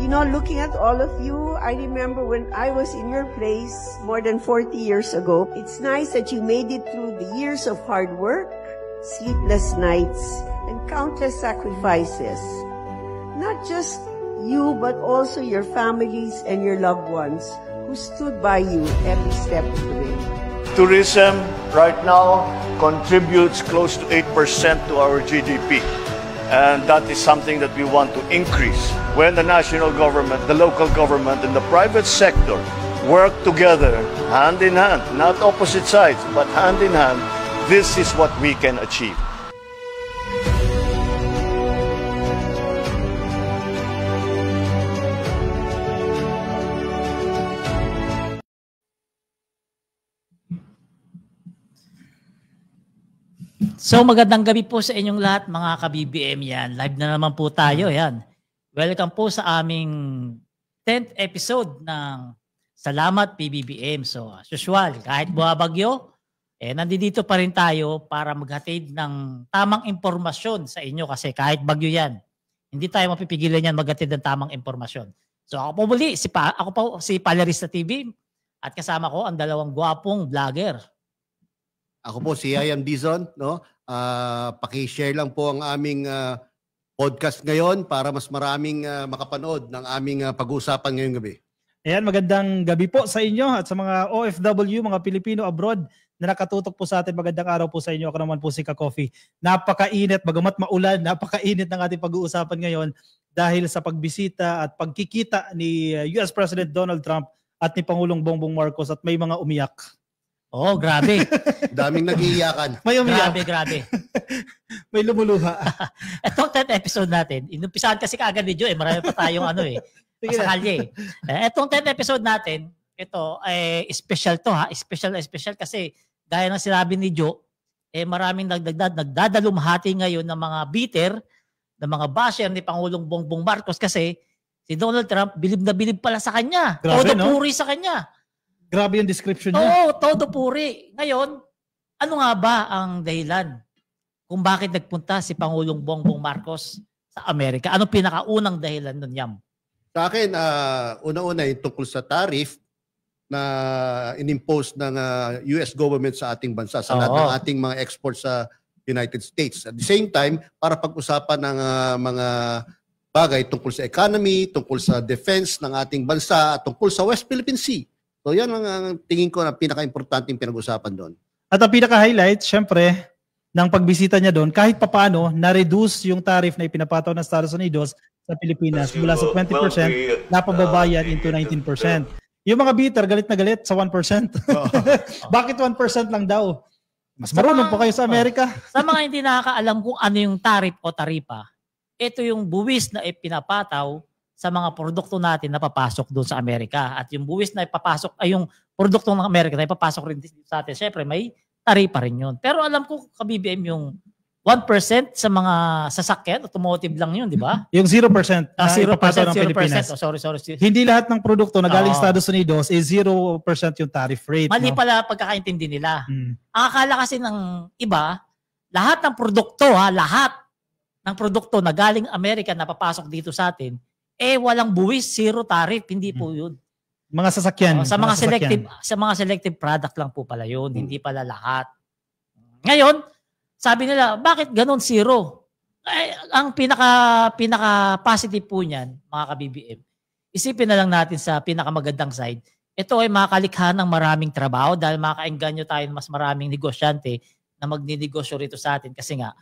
You know, looking at all of you, I remember when I was in your place more than 40 years ago. It's nice that you made it through the years of hard work, sleepless nights, and countless sacrifices. Not just you, but also your families and your loved ones who stood by you every step of the way. Tourism right now contributes close to 8% to our GDP. And that is something that we want to increase. When the national government, the local government, and the private sector work together, hand in hand, not opposite sides, but hand in hand, this is what we can achieve. So magandang gabi po sa inyong lahat mga ka-BBM yan. Live na naman po tayo yan. Welcome po sa aming 10th episode ng Salamat PBBM. So as usual, kahit buhabagyo, nandito pa rin tayo para maghatid ng tamang impormasyon sa inyo kasi kahit bagyo yan, hindi tayo mapipigilan yan maghatid ng tamang impormasyon. So ako po muli, ako po si Palerista TV at kasama ko ang dalawang gwapong vlogger. Ako po si Ian Dizon, no? Paki-share lang po ang aming podcast ngayon para mas maraming makapanood ng aming pag-uusapan ngayong gabi. Ayan, magandang gabi po sa inyo at sa mga OFW, mga Pilipino abroad na nakatutok po sa atin. Magandang araw po sa inyo. Ako naman po si Ka-Coffee. Napakainit, bagamat maulan, napakainit ng ating pag-uusapan ngayon dahil sa pagbisita at pagkikita ni US President Donald Trump at ni Pangulong Bongbong Marcos at may mga umiyak. Oh, grabe. Daming nag-iiyakan. May umiyak. Grabe. May lumuluha. Itong 10th episode natin, inumpisahan kasi kaagad ni Joe, marami pa tayong pasakalye. Itong 10th episode natin, ito, special to ha. Special kasi, gaya ng sinabi ni Joe, maraming nagdadalumhati ngayon ng mga bitter, ng mga basher ni Pangulong Bongbong Marcos kasi si Donald Trump, bilib na bilib pala sa kanya. Grabe, todo puri sa kanya. Grabe yung description niya. Oo, todo puri. Ngayon, ano nga ba ang dahilan kung bakit nagpunta si Pangulong Bongbong Marcos sa Amerika? Anong pinakaunang dahilan nun, Yam? Sa akin, una-una yung tungkol sa tariff na inimpose ng US government sa ating bansa, sa lahat ng ating mga exports sa United States. At the same time, para pag-usapan ng mga bagay tungkol sa economy, tungkol sa defense ng ating bansa, tungkol sa West Philippine Sea. So yan ang tingin ko na pinaka-importante yung pinag-usapan doon. At ang pinaka-highlight, syempre, ng pagbisita niya doon, kahit papano, na-reduce yung tariff na ipinapataw ng Estados Unidos sa Pilipinas mula sa 20% napababayan into 19%. Yung mga bitter, galit na galit sa 1%. Bakit 1% lang daw? Mas marunong po kayo sa Amerika. Sa mga hindi nakakaalam kung ano yung tariff o taripa, ito yung buwis na ipinapataw sa mga produkto natin na papasok doon sa Amerika. At yung buwis na ipapasok, ay yung produkto ng Amerika na ipapasok rin sa atin, syempre may taripa rin yun. Pero alam ko, ka-BBM, yung 1% sa mga sasakyan, automotive lang yun, di ba? Yung 0% na 0%, ipapasok ng Pilipinas. Oh, sorry. Hindi lahat ng produkto na galing Estados Unidos is 0% yung tariff rate. Mali pala pagkakaintindi nila. Ang akala kasi ng iba, lahat ng produkto, lahat ng produkto na galing Amerika na papasok dito sa atin, walang buwis, zero tariff, hindi po yun. Mga sasakyan. Sa mga selective product lang po pala yun, hindi pala lahat. Ngayon, sabi nila, bakit ganun zero? Ang pinaka positive po niyan, mga ka-BBM, isipin na lang natin sa pinakamagandang side, ito ay makalikha ng maraming trabaho dahil makaengganyo tayo ng mas maraming negosyante na magninegosyo rito sa atin kasi nga,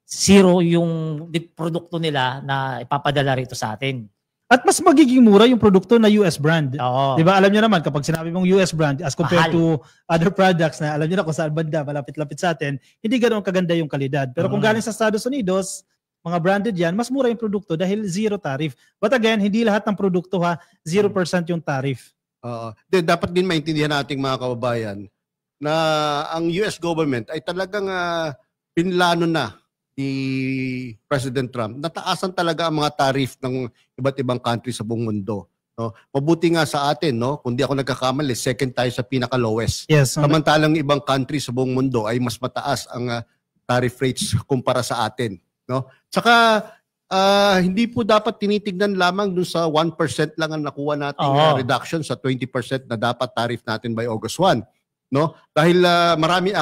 zero yung produkto nila na ipapadala rito sa atin. At mas magiging mura yung produkto na US brand. Oo. Di ba? Alam niyo naman, kapag sinabi mong US brand as compared to other products na alam niyo na kung saan banda, malapit-lapit sa atin, hindi ganoon kaganda yung kalidad. Pero kung galing sa Estados Unidos, mga branded yan, mas mura yung produkto dahil zero tariff. But again, hindi lahat ng produkto 0% yung tariff. Dapat din maintindihan nating mga kababayan na ang US government ay talagang pinlano na ni President Trump, nataasan talaga ang mga tariff ng iba't ibang country sa buong mundo. No? Mabuti nga sa atin, no? Kung di ako nagkakamali, second tayo sa pinaka-lowest. Yes, samantalang ibang country sa buong mundo ay mas mataas ang tariff rates kumpara sa atin. No? Tsaka hindi po dapat tinitignan lamang dun sa 1% lang ang nakuha nating reduction sa 20% na dapat tariff natin by August 1, no? Dahil marami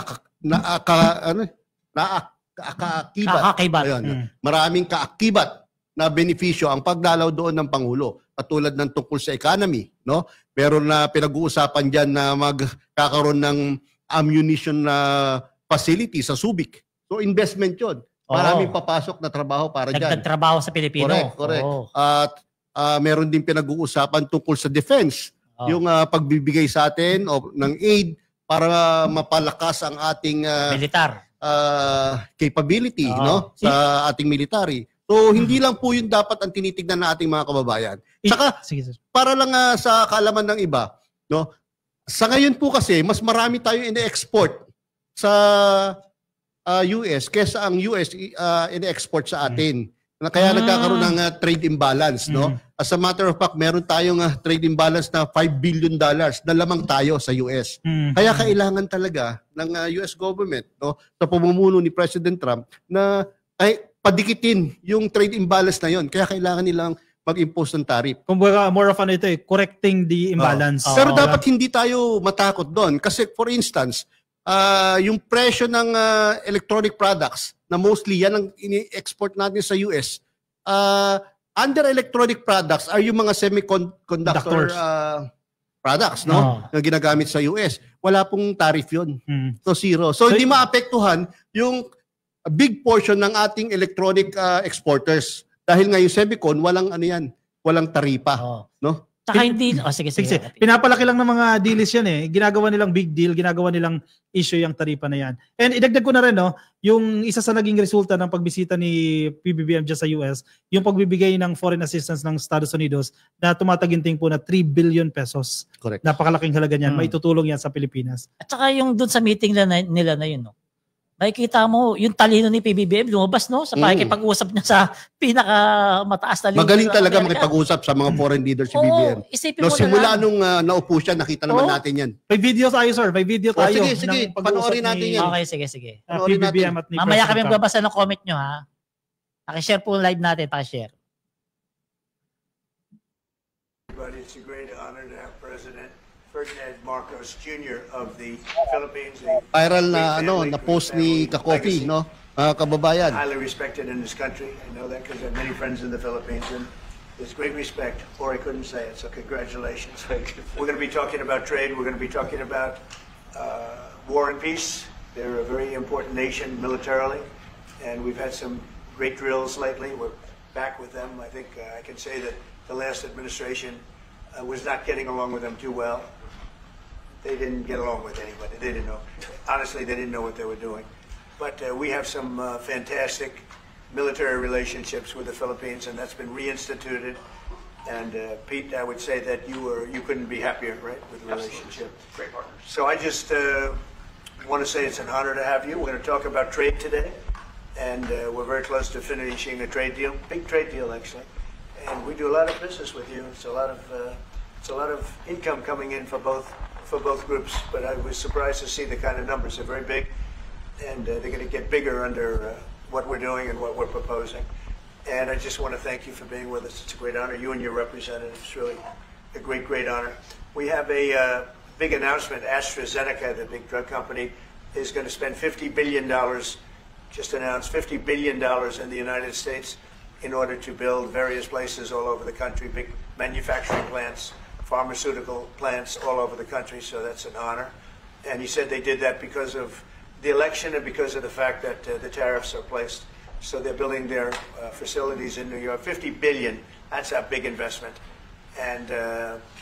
Kaakibat. Ayun, maraming kaakibat na benepisyo ang pagdalaw doon ng Pangulo, katulad ng tungkol sa economy, no? Meron na pinag-uusapan diyan na magkakaroon ng ammunition na facility sa Subic. So investment 'yon. Maraming papasok na trabaho para diyan. Nagtatrabaho sa Pilipino. Correct. At meron din pinag-uusapan tungkol sa defense, yung pagbibigay sa atin ng aid para mapalakas ang ating militar capability, no, sa ating military. So hindi lang po yun dapat ang tinitignan ng ating mga kababayan. Saka para lang sa kaalaman ng iba, no, sa ngayon po kasi mas marami tayong ine-export sa US kesa ang US ine-export sa atin. Kaya nagkakaroon ng trade imbalance, no? As a matter of fact, meron tayong trade imbalance na $5 billion na lamang tayo sa US. Kaya kailangan talaga ng US government, no, sa pamumuno ni President Trump na padikitin yung trade imbalance na yon. Kaya kailangan nilang mag-impose ng tariff. Kumbaga, more of correcting the imbalance. Pero dapat hindi tayo matakot doon. Kasi for instance, yung presyo ng electronic products na mostly yan ang ini-export natin sa US, under electronic products are yung mga semiconductor products, no, na ginagamit sa US. Wala pong tariff yun. So zero. So hindi maapektuhan yung big portion ng ating electronic exporters. Dahil nga yung semicon, walang taripa. No? Saka hindi, sige. Pinapalaki lang ng mga deals yan eh. Ginagawa nilang big deal, ginagawa nilang issue yung taripa na yan. And idagdag ko na rin, no, yung isa sa naging resulta ng pagbisita ni PBBM dyan sa US, yung pagbibigay ng foreign assistance ng Estados Unidos na tumataginting po na 3 billion pesos. Correct. Napakalaking halaga niyan. Maitutulong yan sa Pilipinas. At saka yung doon sa meeting nila na yun, no, makikita mo, yung talino ni PBBM lumabas, no? Sa pakikipag-usap niya sa pinakamataas na leader. Magaling talaga makipag-usap sa mga foreign leaders si BBM. Isipin mo simula nung naupo siya, nakita naman natin yan. May video tayo, sir. May video tayo. Sige. Panoorin natin yan. Okay, sige. PBBM at ni Mamaya kami magbabasa ng comment nyo, ha? Pakishare po live natin, pakishare. It's a great honor to have President Ferdinand Marcos Jr. of the Philippines. Viral na post ni Kakofi, no, kababayan. Highly respected in this country. I know that because I have many friends in the Philippines, and there's great respect, or I couldn't say it. So congratulations. We're going to be talking about trade. We're going to be talking about war and peace. They're a very important nation militarily, and we've had some great drills lately. We're back with them. I think I can say that the last administration was not getting along with them too well. They didn't get along with anybody. They didn't know. Honestly, they didn't know what they were doing. But we have some fantastic military relationships with the Philippines, and that's been reinstituted. And Pete, I would say that you couldn't be happier, right, with the relationship. Great partners. So I just want to say it's an honor to have you. We're going to talk about trade today, and we're very close to finishing a trade deal, big trade deal actually. And we do a lot of business with you. It's a lot of income coming in for both groups. But I was surprised to see the kind of numbers. They're very big, and they're going to get bigger under what we're doing and what we're proposing. And I just want to thank you for being with us. It's a great honor. You and your representative. It's really a great honor. We have a big announcement. AstraZeneca, the big drug company, is going to spend $50 billion. Just announced $50 billion in the United States in order to build various places all over the country, big manufacturing plants, pharmaceutical plants all over the country, so that's an honor. And he said they did that because of the election and because of the fact that the tariffs are placed. So they're building their facilities in New York. $50 billion, that's a big investment. And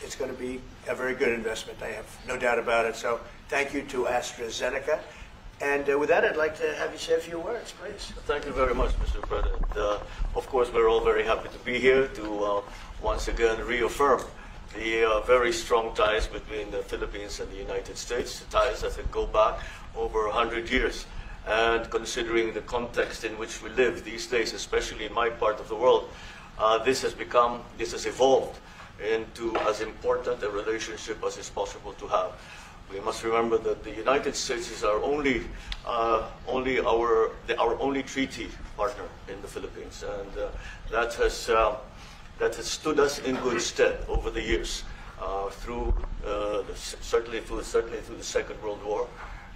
it's going to be a very good investment, I have no doubt about it. So thank you to AstraZeneca. And with that, I'd like to have you say a few words, please. Thank you very much, Mr. President. Of course, we're all very happy to be here to once again reaffirm the very strong ties between the Philippines and the United States, ties that go back over 100 years. And considering the context in which we live these days, especially in my part of the world, this has evolved into as important a relationship as is possible to have. We must remember that the United States is our only treaty partner in the Philippines, and that has stood us in good stead over the years, certainly through the Second World War,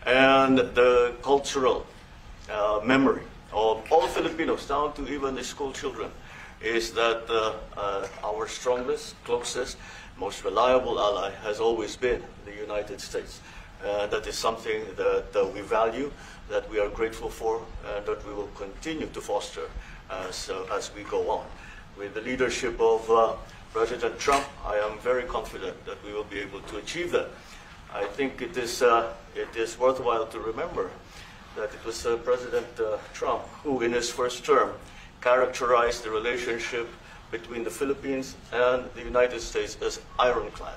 and the cultural memory of all Filipinos, down to even the school children, is that our strongest, closest, most reliable ally has always been the United States. That is something that we value, that we are grateful for, and that we will continue to foster as we go on. With the leadership of President Trump, I am very confident that we will be able to achieve that. I think it is worthwhile to remember that it was President Trump who, in his first term, characterized the relationship between the Philippines and the United States as ironclad.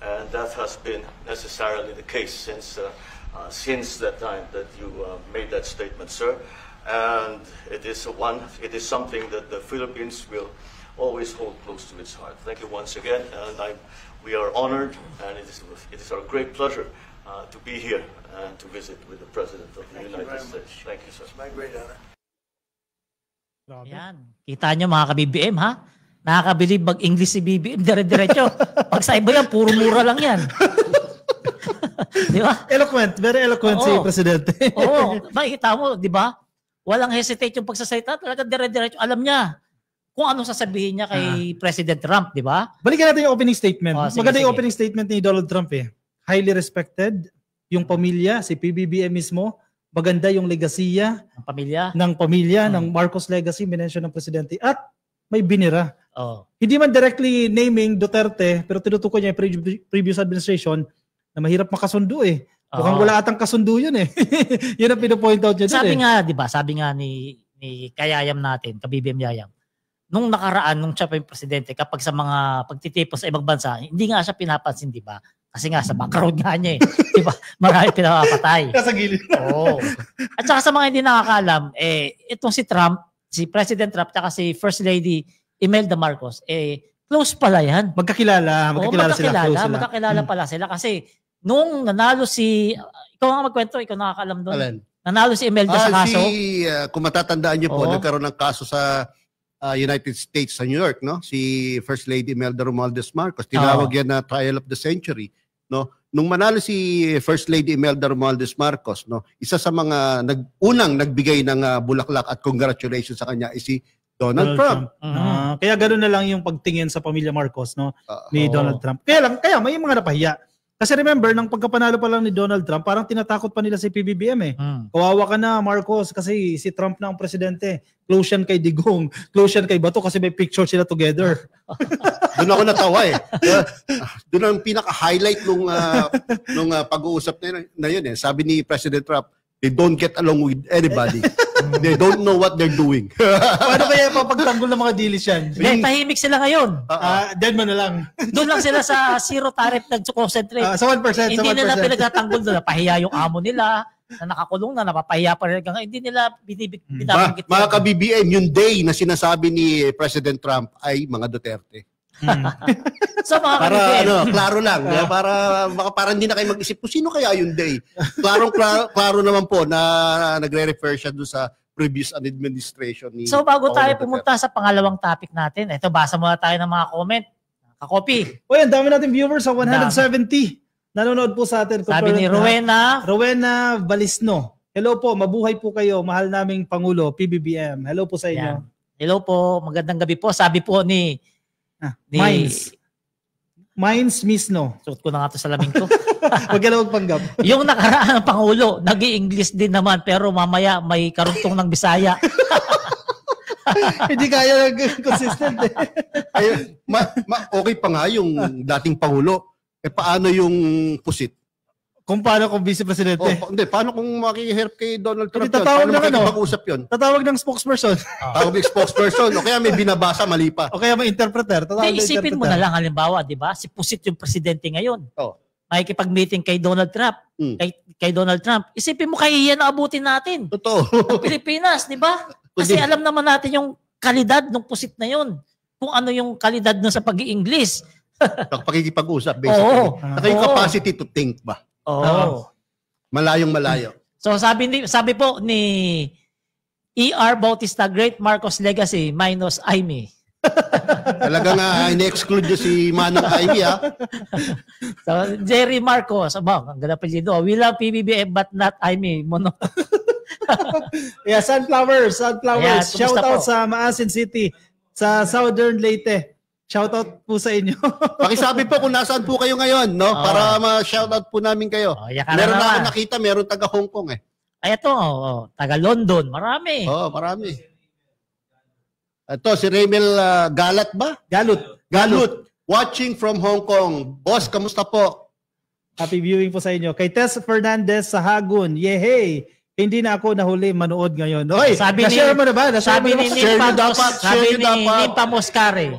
And that has been necessarily the case since that time that you made that statement, sir. And it is something that the Philippines will always hold close to its heart. Thank you once again, and we are honored, and it is our great pleasure to be here and to visit with the President of the United States. Thank you, sir. It's my great honor. Yan. Kita nyo mga ka-BBM, ha? Nakakabilib mag-English si BBM, dire-diretso. Pag sa iba yan, puro mura lang yan. Di ba? Eloquent, very eloquent si Presidente. Oo, makikita mo, di ba? Walang hesitate yung pagsasalita, talaga dire-diretso. Alam niya kung ano sasabihin niya kay President Trump, di ba? Balikan natin yung opening statement. Sige, maganda yung opening statement ni Donald Trump eh. Highly respected, yung pamilya, si PBBM mismo, maganda yung legasiya ng pamilya ng Marcos legacy, minensyon ng presidente, at may binira. Hindi man directly naming Duterte, pero tinutukoy niya yung previous administration na mahirap makasundo eh. Mukhang wala atang kasundo yun eh. Yun ang pinapoint out niya. Sabi nga, di ba, sabi nga ni Kayayam natin, ka-BBM Yayam, nung nakaraan, nung siya pa yung presidente, kapag sa mga pagtitipon sa ibang bansa, hindi nga siya pinapansin, di ba? Kasi nga sa background nga niya eh. Di ba? Marami pinapapatay. Nasa gilid. Oo. At saka sa mga hindi nakakalam, itong si Trump, si President Trump, at si First Lady Imelda Marcos, close pala yan. Magkakilala sila. Magkakilala pala sila. Kasi nung nanalo ikaw nga magkwento, ikaw nakakalam doon. Alan. Nanalo si Imelda sa kaso. Kung matatandaan niyo po, nagkaroon ng kaso sa United States sa New York, no? Si First Lady Imelda Romualdez Marcos, tinawag yan na trial of the century, no? Nung manalo si First Lady Imelda Romualdez Marcos, no, isa sa mga unang nagbigay ng bulaklak at congratulations sa kanya is si Donald Trump. Kaya ganoon na lang yung pagtingin sa pamilya Marcos, no, ni Donald Trump. Kaya may mga napahiya. Kasi remember, nang pagkapanalo pa lang ni Donald Trump, parang tinatakot pa nila si PBBM eh. Kawawa ka na, Marcos, kasi si Trump na ang presidente. Close yan kay Digong, close yan kay Bato kasi may picture sila together. Doon ako natawa eh. Doon ang pinaka-highlight nung pag-uusap na yun eh. Sabi ni President Trump, they don't get along with anybody. They don't know what they're doing. Paano kaya papagtanggol ng mga deals yan? Tahimik sila ngayon. Dead man na lang. Doon lang sila sa zero tariff nag-concentrate. Sa 1%. Hindi nila pinagtatanggol doon. Napahiya yung amo nila na nakakulong na, napapahiya pa rin. Hindi nila binabanggit. Mga ka-BBM, yung day na sinasabi ni President Trump ay mga Duterte. So mga para klaro lang, para hindi na kayo mag-isip kung sino kaya yung day. Klaro naman po na nagre-refer siya doon sa previous administration ni. So bago tayo pumunta sa pangalawang topic natin, ito basa muna tayo ng mga comment. Ka-copy. Ang dami natin viewers sa 170. Nanonood po sa atin. Sabi ni Rowena Balisno. Hello po, mabuhay po kayo, mahal naming Pangulo, PBBM. Hello po sa inyo. Hello po, magandang gabi po. Sabi po ni Mines Misno. Suot ko na nga ito sa laming ko. Huwag ka na magpanggap. Yung nakaraan ng Pangulo, nag-i-English din naman, pero mamaya may karuntong ng Bisaya. Hindi kaya consistent eh. Okay pa nga yung dating Pangulo. Paano yung pusit? Kung paano kung vice presidente? Hindi, paano kung makikihelp kay Donald Trump? Tatawag paano makikipag-usap yun? Tatawag ng spokesperson. Tawag ng spokesperson. O kaya may binabasa, mali pa. O kaya may interpreter. Isipin mo na lang, halimbawa, di ba? Si Pusit yung presidente ngayon. Makikipag-meeting kay Donald Trump. Kay Donald Trump. Isipin mo, kaya yan abutin natin. Totoo. Ang Pilipinas, di ba? Kasi alam naman natin yung kalidad ng Pusit na yun. Kung ano yung kalidad nun sa pag-i-English. Pakikipag-usap, basically. Yung capacity to think ba? Oo. Malayong malayo. So sabi po ni E.R. Bautista, Great Marcos Legacy minus Aimee. Talagang ini-exclude nyo si Manong Ivy, ha? So, Jerry Marcos, ang ganda pa dito. We love PBBM but not Aimee. Yeah, Sunflowers. Ayan, Shout kumusta out po? sa Maasin City, sa Southern Leyte. Shout out po sa inyo. Pakisabi po kung nasaan po kayo ngayon, no? Oo. Para ma-shoutout po namin kayo. Yaka Meron na naman. ako nakita, meron taga Hong Kong, eh. Ay, ito, taga London. Marami. Oo, marami. Ito, si Remel Galat ba? Galut. Watching from Hong Kong. Boss, kamusta po? Happy viewing po sa inyo. Kay Tess Fernandez sa Hagun. Yehey! Hindi na ako nahuli manood ngayon. Oy, na-share mo na ba? Sabi ni Share nyo dapat, share nyo dapat. Nimpa Moscare.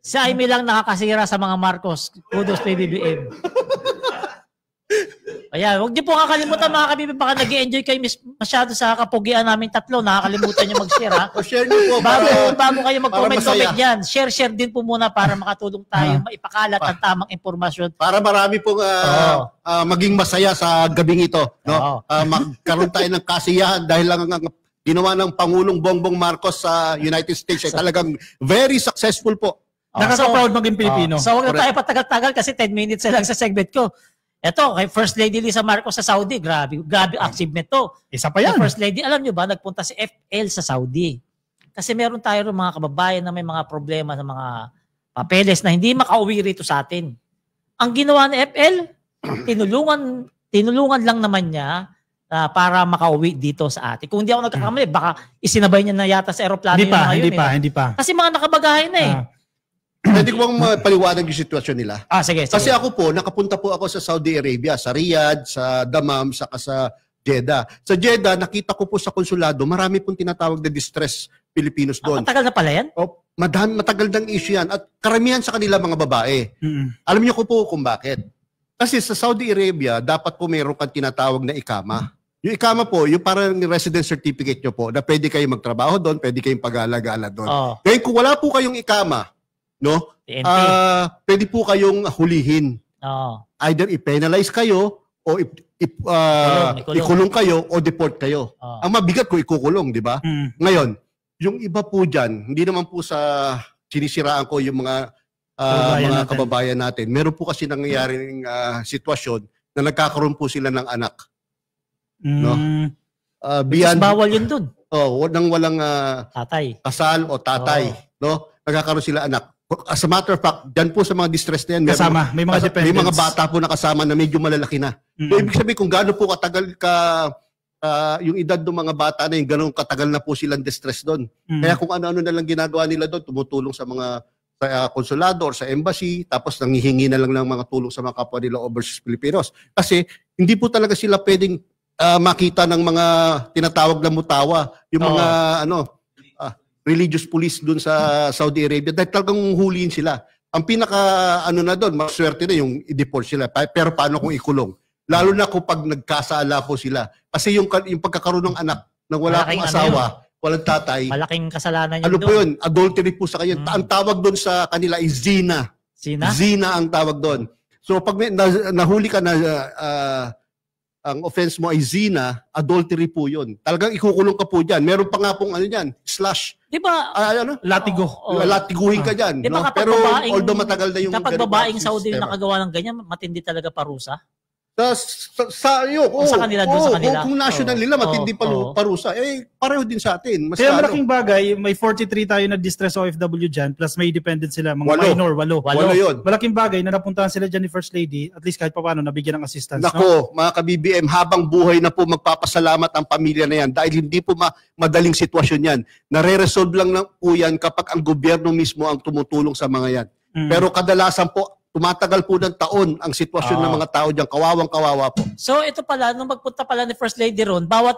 Si Aimee lang nakakasira sa mga Marcos. Kudos PBBM. Ayan, huwag niyo po kakalimutan mga kabibig. Baka nag-enjoy kayo masyado sa kapugian namin tatlo. Nakakalimutan niyo mag-share, ha? O share nyo po. Bago kayo mag-comment masaya. yan, share din po muna para makatulong tayo, maipakalat ang tamang impormasyon. Para marami pong maging masaya sa gabing ito. No? Magkaroon tayo ng kasiyahan dahil lang ang ginawa ng Pangulong Bongbong Marcos sa United States ay talagang very successful po. Nakaka-proud maging Pilipino. So huwag na tayo patagal-tagal kasi 10 minutes na lang sa segment ko. Ito, kay First Lady Lisa Marcos sa Saudi, grabe achievement to. Isa pa yan. Kay First Lady, alam nyo ba, nagpunta si FL sa Saudi. Kasi meron tayo rin mga kababayan na may mga problema sa mga papeles na hindi makauwi rito sa atin. Ang ginawa ni FL, tinulungan lang naman niya para makauwi dito sa atin. Kung hindi ako nagkakamali, baka isinabay niya na yata sa aeroplano Hindi pa. Kasi mga nakabagahin na eh. Pwede ko bang paliwanag yung sitwasyon nila? Sige. Kasi ako po, nakapunta po ako sa Saudi Arabia, sa Riyadh, sa Dammam, saka sa Jeddah. Sa Jeddah, nakita ko po sa konsulado, marami pong tinatawag na distress Filipinos doon. Matagal na pala yan? Matagal ng issue yan. At karamihan sa kanila mga babae. Alam niyo ko po kung bakit. Kasi sa Saudi Arabia, dapat po mayroon kang tinatawag na ikama. Yung ikama po, yung parang residence certificate nyo po, na pwede kayong magtrabaho doon, pwede kayong pag-alagala doon. Ngayon, kung wala po kayong ikama, no? Pwede po kayong hulihin. Either i-penalize kayo o ikulong kayo o deport kayo. Ang mabigat ko ikukulong, di ba? Ngayon, yung iba po dyan, hindi naman po sa sinisiraan ko yung mga kababayan natin. Meron po kasi nangyayaring sitwasyon na nagkakaroon po sila ng anak. No? Bawal yun dun. Nang walang tatay. Kasal o tatay. No? Nagkakaroon sila anak. As a matter of fact, dyan po sa mga distress na yan, may mga dependents. May mga bata po na kasama na medyo malalaki na. So, ibig sabihin kung gaano po katagal yung edad ng mga bata na yung gano'ng katagal na po silang distress doon. Kaya kung ano-ano na lang ginagawa nila doon, tumutulong sa mga konsulado or sa embassy, tapos nangihingi na lang ng mga tulong sa mga kapwa nila overseas Filipinos. Kasi hindi po talaga sila pwedeng makita ng mga tinatawag na mutawa, yung mga religious police dun sa Saudi Arabia dahil talagang huliin sila. Ang pinaka na doon, maswerte na yung i-deport sila. Pero paano kung ikulong? Lalo na kung pag nagkasala po sila. Kasi yung pagkakaroon ng anak na wala akong asawa, walang tatay. Malaking kasalanan yun. Ano po yun? Adultery po sa kanya. Ang tawag doon sa kanila is zina. Zina ang tawag doon. So pag nahuli ka na ang offense mo ay zina, adultery po yun. Talagang ikukulong ka po dyan. Meron pa nga pong slash. Di ba? Latigo. Latiguhin ka dyan. Diba, no? Pero although matagal na yung... Kapag babaeng Saudi yung nakagawa ng ganyan, matindi talaga parusa. Sa kanila, doon sa kanila. Kung national nila, matindi parusa. Pareho din sa atin. Kaya malaking bagay, may 43 tayo na distress OFW dyan, plus may dependent sila, mga minor, 8. Yun. Malaking bagay na napuntahan sila dyan ni First Lady, at least kahit paano nabigyan ng assistance. Nako, mga ka-BBM, habang buhay na po magpapasalamat ang pamilya na yan dahil hindi po madaling sitwasyon yan. Nare-resolve lang na po yan kapag ang gobyerno mismo ang tumutulong sa mga yan. Pero kadalasan po, tumatagal po ng taon ang sitwasyon ng mga tao diyan, kawawang-kawawa po. So ito pala, nung magpunta pala ni First Lady ron, bawat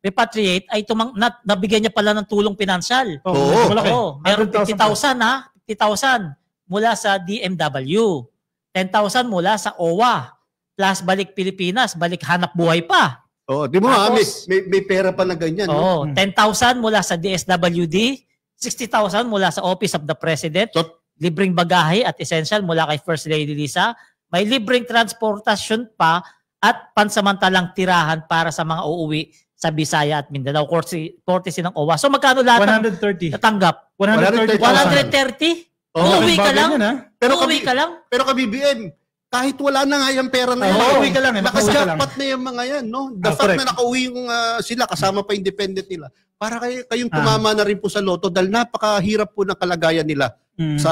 repatriate ay nabigyan niya pala ng tulong pinansyal. Meron 50,000 50,000 mula sa DMW, 10,000 mula sa OWA, plus balik Pilipinas, balik hanap buhay pa. Di mo may pera pa na ganyan. 10,000 mula sa DSWD, 60,000 mula sa Office of the President, libreng bagahe at essential mula kay First Lady Lisa, may libreng transportasyon pa at pansamantalang tirahan para sa mga uuwi sa Bisaya at Mindanao. Courtesy ng OWA. So magkano lahat 130. natanggap? 130,000. 130? Uuwi ka lang? Uuwi ka lang? Pero ka-BBM, kahit wala na nga yung pera na Makauwi ka lang. Nakajackpot na yung mga yan, no? The fact na nakauwi yung sila, kasama pa independent nila. Para kayong tumama na rin po sa loto dahil napakahirap po ng kalagayan nila sa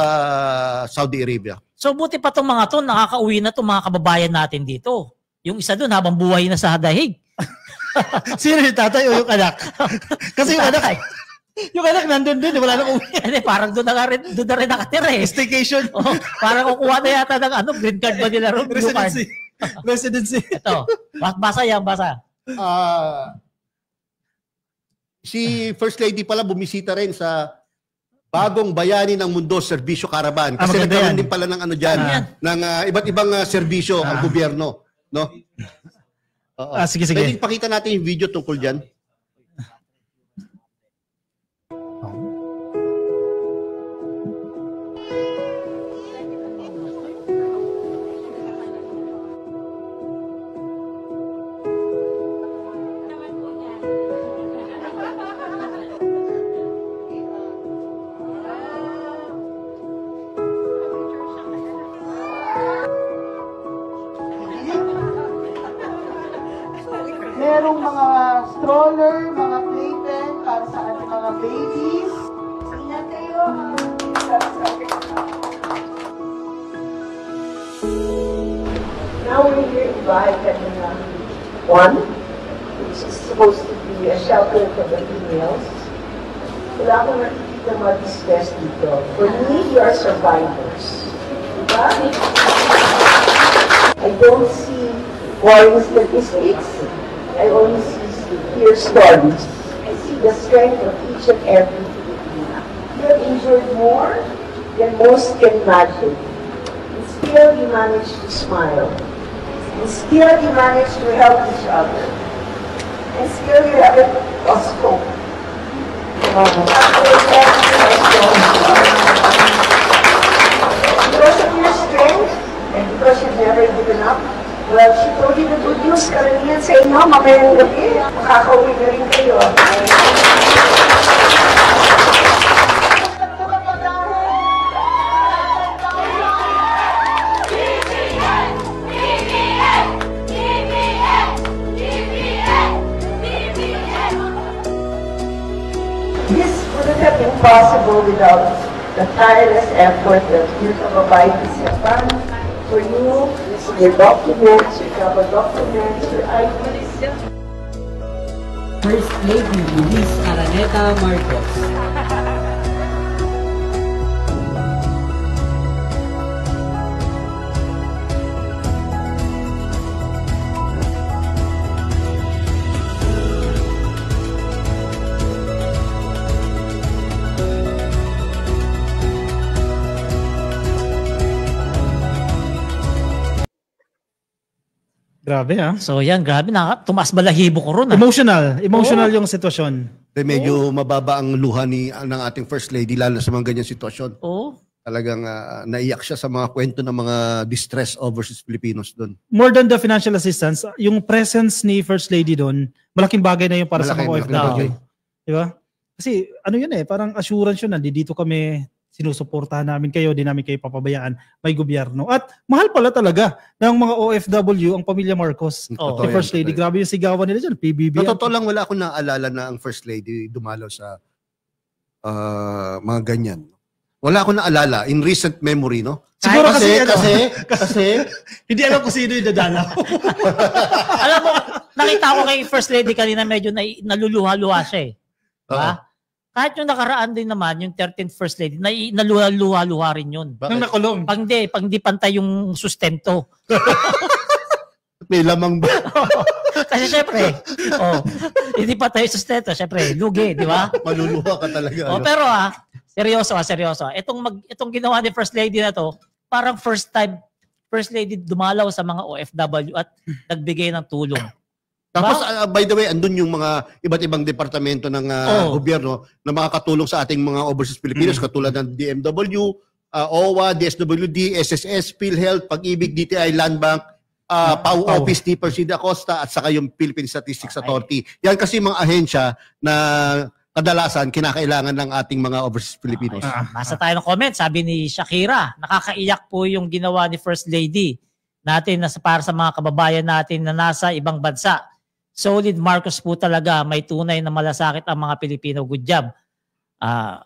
Saudi Arabia. So buti pa itong mga to, nakakauwi na itong mga kababayan natin dito. Yung isa doon habang buhay na sa dahig. Sino yung tatay o yung anak? Kasi yung anak nandun din, wala nang uwi. Hindi, parang doon na rin nakatira eh. Staycation. Parang kukuha na yata ng green card ba nila ron? Residency. Ito, basa yan, basa. Si First Lady pala bumisita rin sa Bagong Bayani ng Mundo Serbisyo Caravan. Kasi nagkaroon din pala ng ng iba't ibang serbisyo ang gobyerno. No? Sige. Pwede pakita natin yung video tungkol dyan. Merong mga stroller, mga playpen para sa ating mga babies. Ingat kayo. Now we're here to buy Kanina 1, which is supposed to be a shelter for the females. Wala akong nakikita mag-distress dito. For me, you are survivors. Diba? I don't see boring statistics. I only hear stories. I see the strength of each and every Filipino. You have endured more than most can imagine. And still you manage to smile. And still you manage to help each other. And still you have a hope. Because of your strength, and because you've never given up, well, she told you the good news. Karamihan sa inyo, mamayang gabi, makakauwi na rin kayo. This wouldn't have been possible without the tireless effort of your kababayan sa PAN. For you, your documents, your travel documents, your IDs. First Lady Liz Araneta Marcos. Grabe So yan, grabe tumaas balahibo ko ron. Emotional yung sitwasyon. Medyo mababa ang luha ng ating First Lady lalo sa mga ganyan sitwasyon. Talagang naiyak siya sa mga kwento ng mga distress overseas Filipinos doon. More than the financial assistance, yung presence ni First Lady doon, malaking bagay na yun para sa mga OFW. Diba? Kasi ano yun parang assurance yun, nandito kami, sinusuportahan namin kayo, di namin kayo papabayaan, may gobyerno. At mahal pala talaga ng mga OFW ang pamilya Marcos. Si First Lady, grabe yung sigawan nila dyan, PBB. Totoo lang, wala akong naalala na ang First Lady dumalaw sa mga ganyan. Wala akong naalala in recent memory, no? Siguro kasi hindi alam kung sino yung dadalaw. Alam mo, nakita ko kay First Lady kanina medyo naluluha-luha siya Diba? Kahit yung nakaraan din naman, yung 13th First Lady, naluha-luha rin yun. Nang nakulong. Pag hindi pantay yung sustento. May lamang ba? Kasi syempre, hindi pantay yung sustento, syempre, lugi, di ba? Maluluha ka talaga. Pero seryoso. Itong ginawa ni First Lady na to, parang first time First Lady dumalaw sa mga OFW at nagbigay ng tulong. Tapos, by the way, andun yung mga iba't ibang departamento ng gobyerno na makakatulong sa ating mga overseas Filipinos, katulad ng DMW, OWA, DSWD, SSS, PhilHealth, Pag-ibig, DTI, Land Bank, PAU Office ni Persida Acosta at saka yung Philippine Statistics Authority. Yan kasi mga ahensya na kadalasan kinakailangan ng ating mga overseas Filipinos. Basta tayo ng comment, sabi ni Shakira, nakakaiyak po yung ginawa ni First Lady natin para sa mga kababayan natin na nasa ibang bansa. Solid Marcos po talaga, may tunay na malasakit ang mga Pilipino. Good job.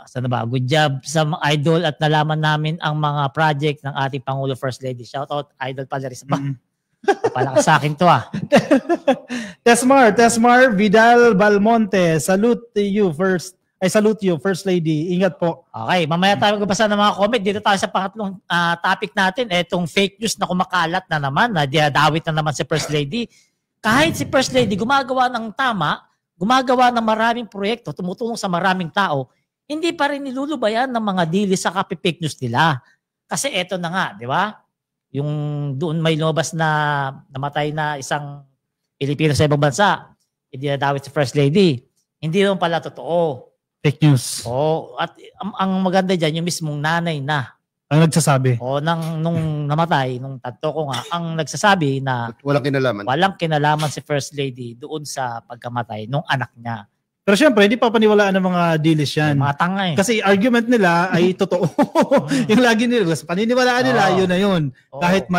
Sana ba? Good job sa mga idol at nalaman namin ang mga project ng ating Pangulo First Lady. Shout out Idol Palaris ba? Palakas sa akin to Tesmar Vidal Balmonte, salute you First Lady. Ingat po. Okay, mamaya tayo magbasa ng mga comment. Dito tayo sa pangatlong topic natin, etong fake news na kumakalat na naman, na diadawit na naman si First Lady. Kahit si First Lady gumagawa ng tama, gumagawa ng maraming proyekto, tumutulong sa maraming tao, hindi pa rin nilulubayan ng mga dili sa copy-fake news nila. Kasi eto na nga, di ba? Yung doon may lumabas na namatay na isang Pilipino sa ibang bansa, idinadawit si First Lady. Hindi naman pala totoo. Fake news. At ang maganda dyan, yung mismong nanay na. Ang nagsasabi. Nung namatay, nung tanto ko nga, ang nagsasabi na walang kinalaman si First Lady doon sa pagkamatay nung anak niya. Pero syempre, hindi pa paniwalaan ng mga dilis yan. Mga tanga eh. Kasi argument nila ay totoo. Yung lagi nila, paniniwalaan nila, yun na yun. Kahit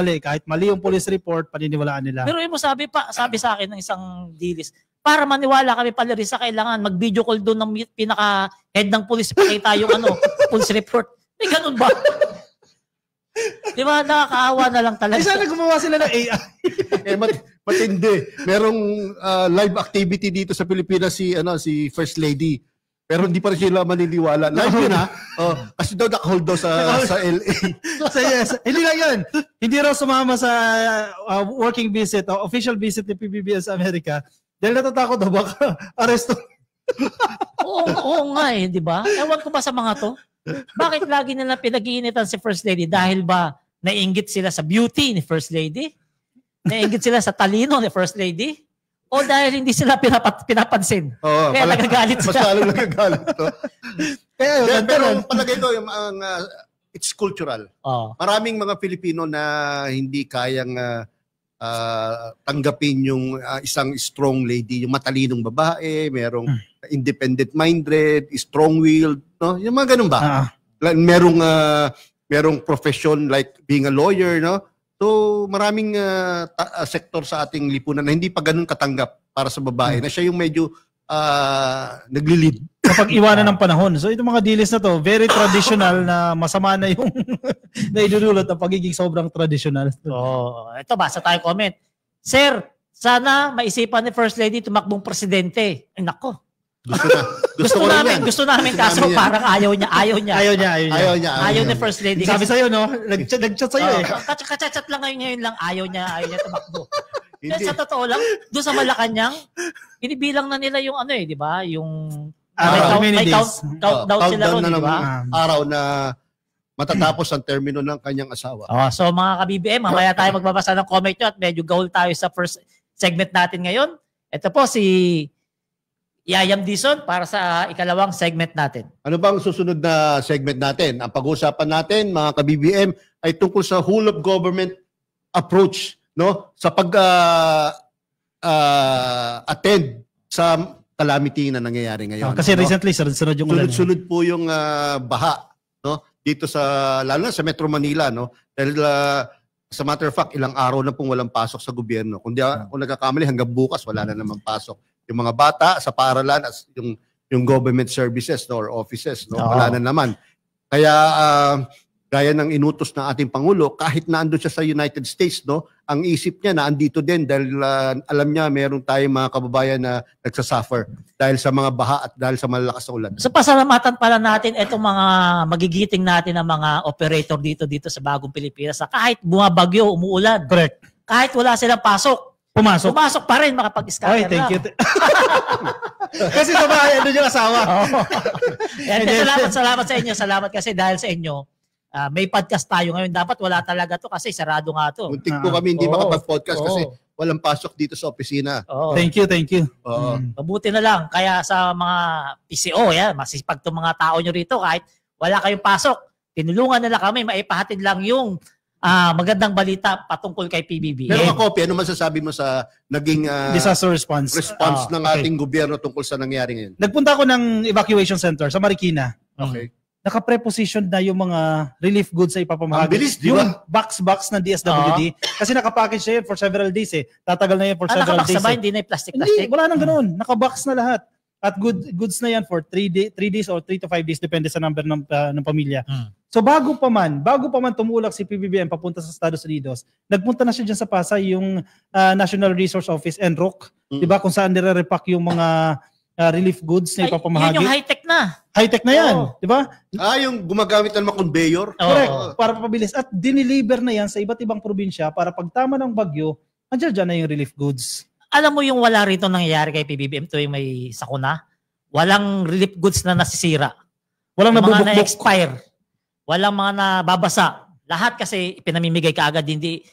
mali yung police report, paniniwalaan nila. Pero yung sabi sa akin ng isang dilis, para maniwala kami pala rin sa kailangan mag-video call doon ng pinaka-head ng police, pakita yung police report. May ganun ba? Di ba, nakakaawa na lang talaga. Sana gumawa sila ng AI. Matindi. Merong live activity dito sa Pilipinas si First Lady. Pero hindi pa rin sila maniniwala. Live yun kasi daw nakahold daw sa LA. Hindi lang yan. Hindi raw sumama sa working visit o official visit ni PBBM sa Amerika. Dahil natatakot daw baka aresto. Oo nga di ba? Ewan ko ba sa mga to? Bakit lagi nila pinag-iinitan si First Lady? Dahil ba naiinggit sila sa beauty ni First Lady? Naiinggit sila sa talino ni First Lady? O dahil hindi sila pinapansin? Kaya nagagalit sila. Mas lalong nagagalit. Pero palagay ko, it's cultural. Maraming mga Pilipino na hindi kayang tanggapin yung isang strong lady, yung matalinong babae, merong independent-minded, strong-willed, no? Yung mga ganun ba? Merong profession like being a lawyer, no? So, maraming sektor sa ating lipunan na hindi pa ganun katanggap para sa babae, na siya yung medyo nagli-lead. Kapag iwanan ng panahon. So, itong mga dilis na to, very traditional na masama na yung naidudulot ng pagiging sobrang traditional. Ito, basa tayo comment. Sir, sana maisipan ni First Lady tumakbong presidente. Ay, nako. Gusto namin kaso parang ayaw niya. Ayaw ni First Lady. Sabi sa'yo, no? Nag-chat sa'yo Kachat lang ngayon lang, ayaw niya tumakbo. Sa totoo lang, doon sa Malacanang, binibilang na nila yung di ba? Yung may countdown sila ron, di ba? Araw na matatapos ang termino ng kanyang asawa. So mga ka-BBM, mamaya tayo magbabasa ng comment nyo at medyo goal tayo sa first segment natin ngayon. Ito po si Yayam Dizon para sa ikalawang segment natin. Ano bang susunod na segment natin? Ang pag-uusapan natin, mga ka-BBM, ay tungkol sa whole of government approach, no? Sa pag-attend sa calamity na nangyayari ngayon. Kasi recently, sunod yung ulan. Sunod po yung baha, no? Dito lalo na sa Metro Manila, no? Dahil as a matter of fact, ilang araw na pong walang pasok sa gobyerno. Kung nagkakamali, hanggang bukas, wala na naman pasok. Yung mga bata sa paaralan at yung government services, no, or offices, no, wala na naman. Kaya gaya ng inutos ng ating Pangulo, kahit na andun siya sa United States, no, ang isip niya na andito din dahil alam niya meron tayong mga kababayan na nagsasuffer dahil sa mga baha at dahil sa malalakas na ulan. So pasalamatan pala natin itong mga magigiting natin ng mga operator dito sa Bagong Pilipinas. Kahit bumabagyo, umuulan. Correct. Kahit wala silang pasok. Pumasok pa rin, makapag-scatter lang. Thank you. Kasi sa bahay, ano yung asawa? Salamat sa inyo. Salamat kasi dahil sa inyo, may podcast tayo ngayon. Dapat wala talaga to kasi sarado nga to. Muntik po kami hindi makapag-podcast kasi walang pasok dito sa opisina. Thank you. Mabuti na lang. Kaya sa mga PCO, masipag itong mga tao nyo rito, kahit wala kayong pasok, tinulungan nila kami, maipahatid lang yung magandang balita patungkol kay PBBM. Pero Kopi, ano masasabi mo sa naging Disaster response. ng ating gobyerno tungkol sa nangyari ngayon? Nagpunta ako ng evacuation center sa Marikina. Okay. Naka-preposition na yung mga relief goods sa ipapamahagi. Ang bilis, di ba? Yung box ng DSWD. Kasi nakapackage na yun for several days eh. Tatagal na yun for several days. Nakabaksa ba? Eh. Hindi na yung plastic? Hindi, wala nang ganoon. Nakabox na lahat. At goods na yan for 3 days or 3 to 5 days depende sa number ng pamilya. So bago pa man tumulak si PBBM papunta sa Estados Unidos, nagpunta na siya dyan sa Pasay yung National Resource Office, NROC, 'di ba, kung saan nire-repack yung mga relief goods na ipapamahagi. Yun yung high-tech na. High-tech na yan, 'di ba? Yung gumagamit ng mga conveyor. Correct, para papabilis. At dineliver na yan sa iba't ibang probinsya para pagtama ng bagyo, andiyan na yung relief goods. Alam mo yung wala rito nangyayari kay PBBM tuwing may sakuna? Walang relief goods na nasisira. Walang mga nabubukbok. na-expire. Walang mga nababasa. Lahat kasi pinamimigay kaagad, hindi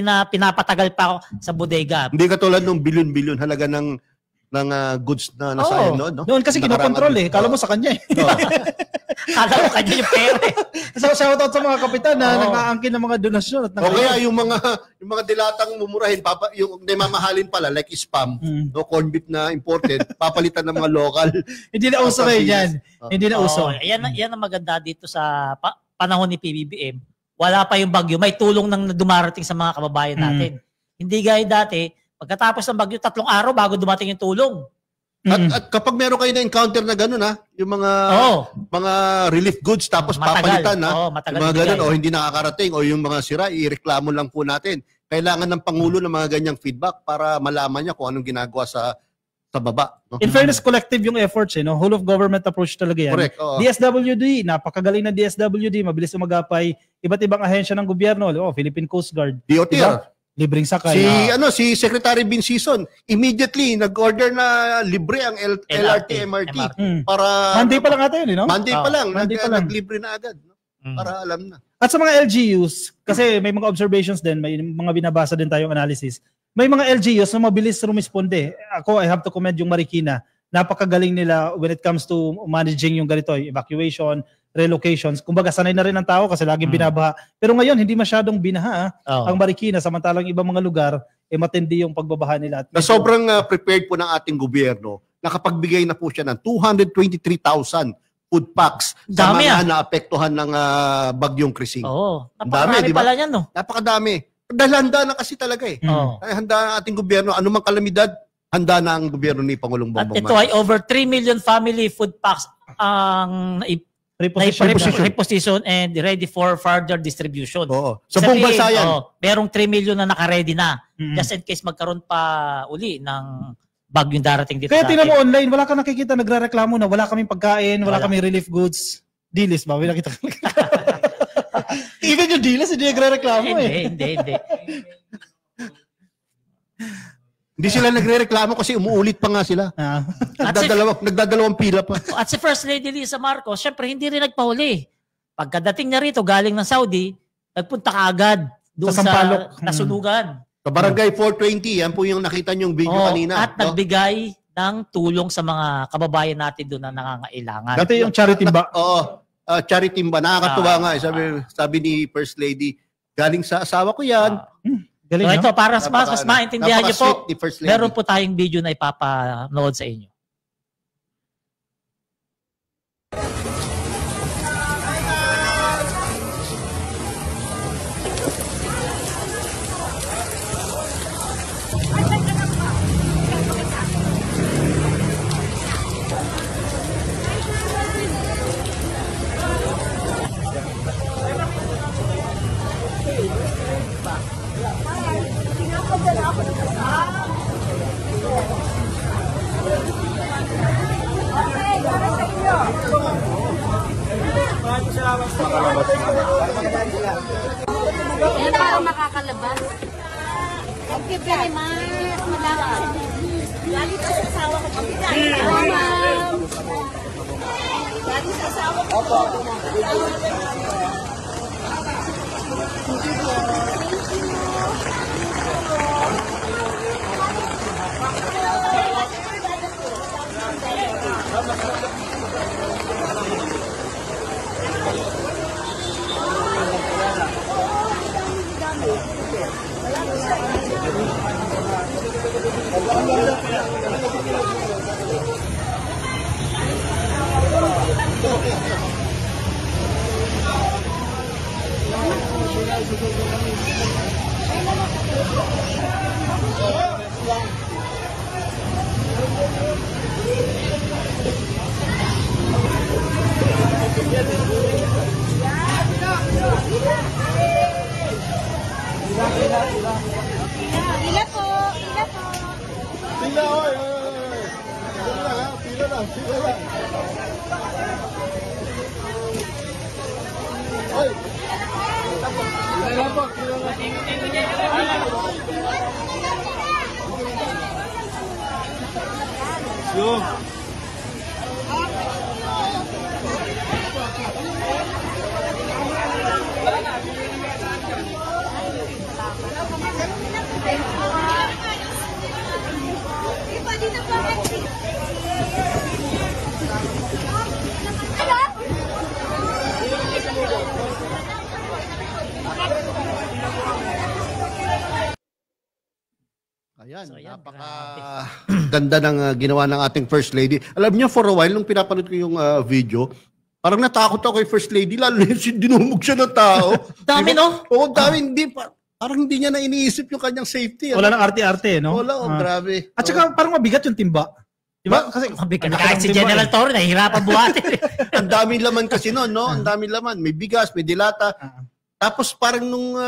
na pinapatagal pa sa bodega. Hindi katulad ng bilyon-bilyon halaga ng goods na nasayang noon, no? Noon kasi kinokontrol eh. Kala mo sa kanya eh. Kala mo kanya yung pera eh. So shoutout sa mga kapitan na nag-aangkin ng mga donasyon. O kaya yung mga dilatang mumurahin, yung mamahalin pala, like spam, no, corn beef na imported, papalitan ng mga local. Hindi na uso kayo yan. Hindi na uso. Yan ang maganda dito sa panahon ni PBBM. Wala pa yung bagyo. May tulong nang dumarating sa mga kababayan natin. Hindi gaya dati, pagkatapos ng bagyo, 3 araw bago dumating yung tulong. At kapag meron kayo na encounter na gano'n, yung mga relief goods tapos papalitan, matagal mga gano'n, hindi nakakarating, o yung mga sira, ireklamo lang po natin. Kailangan ng Pangulo ng mga ganyang feedback para malaman niya kung anong ginagawa sa baba. No? In fairness, collective yung efforts, no? Whole of government approach talaga yan. Correct. DSWD, napakagaling na DSWD, mabilis umagapay, iba't ibang ahensya ng gobyerno, Philippine Coast Guard. DOTR. Diba? Libreng sakay. Si Secretary Bincison immediately nag-order na libre ang LRT MRT para Monday pa lang ata yun, no? Monday pa lang naglibre na agad, no? Para alam na. At sa mga LGUs, kasi may mga observations din, may mga binabasa din tayong analysis. May mga LGUs na mabilis rumisponde. Ako, I have to commend yung Marikina. Napakagaling nila when it comes to managing yung ganito, evacuation, relocations. Kumbaga, sanay na rin ang tao kasi laging binabaha. Pero ngayon, hindi masyadong binaha ang Marikina. Samantalang ibang mga lugar, matindi yung pagbabaha nila. Na sobrang prepared po ng ating gobyerno, nakapagbigay na po siya ng 223,000 food packs sa mga naapektuhan ng bagyong Krising. Napakarami pala yan, no? Napakadami. Dahil handa na kasi talaga eh. Handa ang ating gobyerno. Anumang kalamidad, handa na ang gobyerno ni Pangulong Bongbong Marcos. At ito ay over 3 million family food packs ang reposition and ready for further distribution. Sa buong bansa yan. Merong 3 million na naka-ready na. Just in case magkaroon pa uli ng bagyong darating dito. Kaya tingnan mo online, wala ka nakikita nagrereklamo na wala kaming pagkain, wala kaming relief goods. Dilis ba? May nakita ka. Even yung Dilis, hindi nagrereklamo eh. Hindi. Hindi sila nagre-reklamo kasi umuulit pa nga sila. Nagdadalawang pila pa. At si First Lady Lisa Marcos, syempre hindi rin nagpahuli. Pagkadating niya rito, galing ng Saudi, nagpunta kaagad doon sa nasunugan. Sa Barangay 420, yan po yung nakita niyong video kanina. At nagbigay ng tulong sa mga kababayan natin doon na nangangailangan. Dati yung charity ba? Charity ba. Nakakatuwa nga. Sabi ni First Lady, galing sa asawa ko yan. So ito, para mas maintindihan niyo po, meron po tayong video na ipapanood sa inyo. Yan para makakalabas. Thank you very much. Malakas. Lagi ka sa asawa ko. Ma'am. Lagi sa asawa ko. Thank you. Pila po, pila po. Pila, oy. Pila lang, ha? Pila lang, pila lang. Oy. Pila lang po, pila lang. Yung. Ayan, So, ayan, ganda ng ginawa ng ating First Lady. Alam niyo, for a while, nung pinapanood ko yung video, parang natakot ako kay First Lady, lalo na dinumog siya ng tao. Dami, no? Oo, dami. Hindi, parang hindi niya na iniisip yung kanyang safety. Wala nang arte-arte, no? Wala, grabe. At saka parang mabigat yung timba. Diba? Kasi Kahit si General Torre, nahihirapan buhatin. ang daming laman kasi noon, no? Ang daming laman. May bigas, may dilata. Tapos parang nung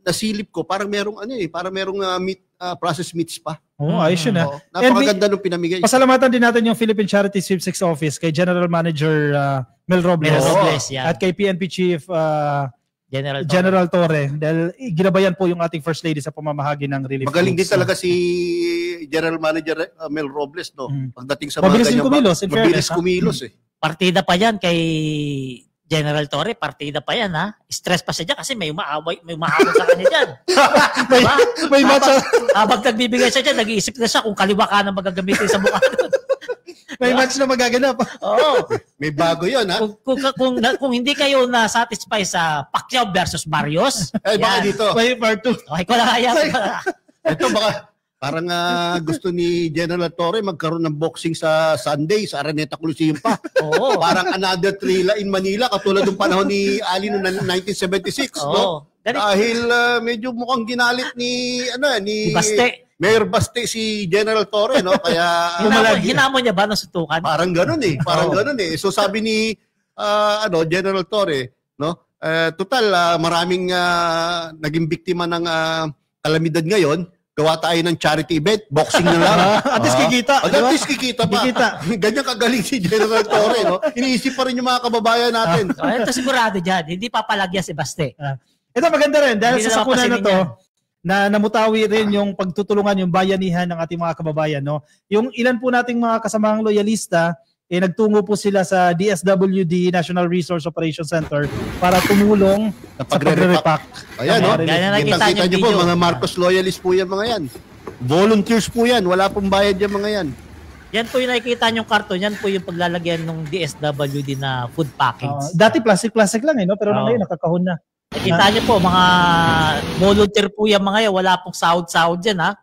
nasilip ko, parang merong parang merong meat, processed meats pa. ayos yun ha. Napakaganda nung pinamigay. Pasalamatan din natin yung Philippine Charity Sweepstakes Office kay General Manager Mel Robles. Yeah. At kay PNP Chief General Torre. Dahil ginabayan po yung ating First Lady sa pamamahagi ng relief. Magaling din goods. talaga si General Manager Mel Robles, no? Pagdating sa Mabilis din ganyan kumilos, in mabilis fairness, kumilos eh. Partida pa yan kay General Torre, partida pa yan ha. Stress pa siya dyan kasi may umaaway, may umahabol sa kanya dyan. Diba? May match. Habang nagbibigay siya dyan, nag-iisip na siya kung kaliwa ka na magagamitin sa mukha doon. May match na magaganap. Oo. May bago yun, ha? Kung hindi kayo na-satisfy sa Pacquiao versus Barrios, Ay, baka yan. dito. May part 2. Okay ko lang kaya. Ito baka parang gusto ni General Torre magkaroon ng boxing sa Sunday sa Araneta Coliseum pa. Oo. Parang another thrilla in Manila katulad ng panahon ni Ali noong 1976, no? Dahil medyo mukhang ginalit ni Baste. Mayor Baste si General Torre, no? Kaya hinamon niya ba ng sutukan? parang ganoon eh. Parang ganoon eh. So sabi ni General Torre, no? Total maraming naging biktima ng kalamidad ngayon. Gawa tayo ng charity event, boxing na lang. At least kikita. At least kikita pa. Ganyan kagaling si General Torre, no? Iniisip pa rin yung mga kababayan natin. Ito sigurado dyan. Hindi papalagyan si Baste. Ito maganda rin dahil Hindi sa sakuna na napapasinin to na namutawi rin yung pagtutulungan, yung bayanihan ng ating mga kababayan, no? Yung ilan po nating mga kasamang loyalista nagtungo po sila sa DSWD National Resource Operations Center para tumulong sa pagre-repack. Ayan, no? Kitang-kita nyo po, mga Marcos loyalists po yan, mga yan. Volunteers po yan. Wala pong bayad yan, mga yan. Yan po yung nakikita nyong karton. Yan po yung paglalagyan ng DSWD na food packings. Dati plastic lang no? Pero ngayon nakakahon na. Nakikita nyo po, mga volunteer po yan mga yan. Wala pong sahod-sahod yan, ha?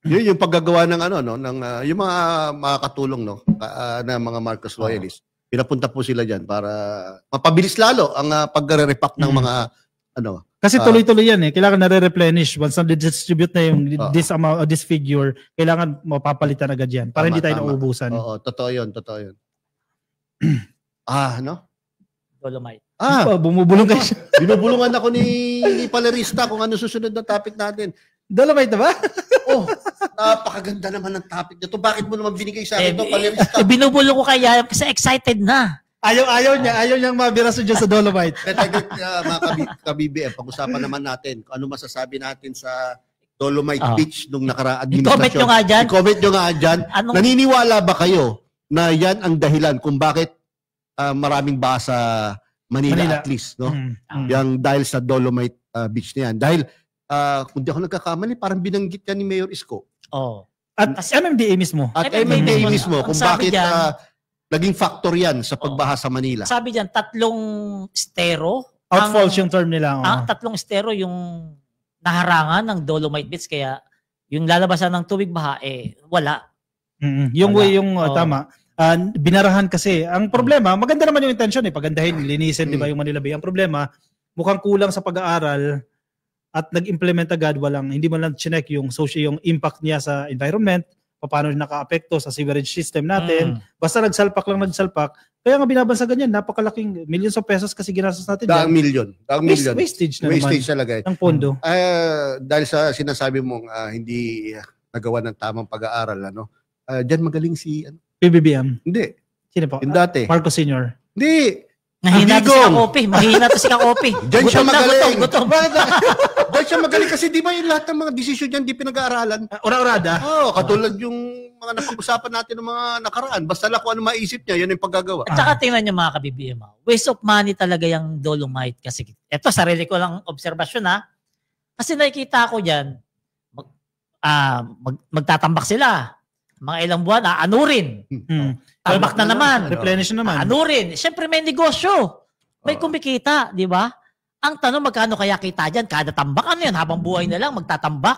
Yun yung paggagawa ng yung mga makakatulong, no, na mga Marcos loyalists. Pinapunta po sila diyan para mapabilis lalo ang pagre-repack ng mga Kasi tuloy-tuloy yan eh. Kailangan nare-replenish once na-distribute na yung this figure, kailangan mapapalitan agad yan para hindi tayo nauubusan. Oo, totoo 'yun. Dolomite. Bumubulong kayo. Binubulungan ako ni Palerista kung ano susunod na topic natin. Dolomite na ba? Napakaganda naman ng topic nito. Bakit mo naman binigay sa akin ito, Palerista? Binubulong ko kaya kasi excited na. Ayaw niyang mabiraso dyan sa Dolomite. Mga ka-BBM, pag-usapan naman natin kung ano masasabi natin sa Dolomite Beach nung nakaraang administrasyon. I-comment nyo nga dyan. Naniniwala ba kayo na yan ang dahilan kung bakit maraming baha sa Manila at least, no? Yang dahil sa Dolomite Beach na yan. Dahil kung di ako nagkakamali, parang binanggit yan ni Mayor Isko. At MMDA mismo. At MMDA mismo kung bakit naging factor yan sa pagbaha sa Manila. Sabi diyan, 3 estero. Outfalls yung term nila. Ang 3 estero yung naharangan ng Dolomite Beach, kaya yung lalabasan ng tubig baha, wala. Tama. Binarahan kasi. Ang problema, maganda naman yung intention pagandahin, linisin, di ba, yung Manila Bay. Ang problema, mukhang kulang sa pag-aaral at nag-implement agad, hindi man lang chinek yung impact niya sa environment, paano naka-apekto sa sewerage system natin. Basta nagsalpak. Kaya nga binabansagan yan, napakalaking millions of pesos kasi ginastos natin. Daang million. Wastage na Wastage naman talaga. ng pondo. Dahil sa sinasabi mong hindi nagawa ng tamang pag-aaral, diyan magaling si PBBM. Hindi. Sino po? Yung dati. Marcos Sr. Hindi. Mahina to si Kakopi. Mahina to si Kakopi. Diyan siya magaling. Gutom. Diyan siya magaling kasi di ba yung lahat ng mga desisyon niyan di pinag-aaralan? Ura-urada. Katulad yung mga napag-usapan natin ng mga nakaraan. Basta lang kung ano maisip niya, yun yung paggagawa. At saka tingnan niyo mga ka-BBM, waste of money talaga yung Dolomite. Kasi ito, sarili ko lang obserbasyon ha. Kasi nakikita ko dyan, magtatambak sila. Mga ilang buwan, anurin. Tambak na naman. Replenish na naman. Anurin. Siyempre may negosyo. May kumikita, di ba? Ang tanong, magkano kaya kita dyan? Kada tambak, ano yan? Habang buhay na lang, magtatambak.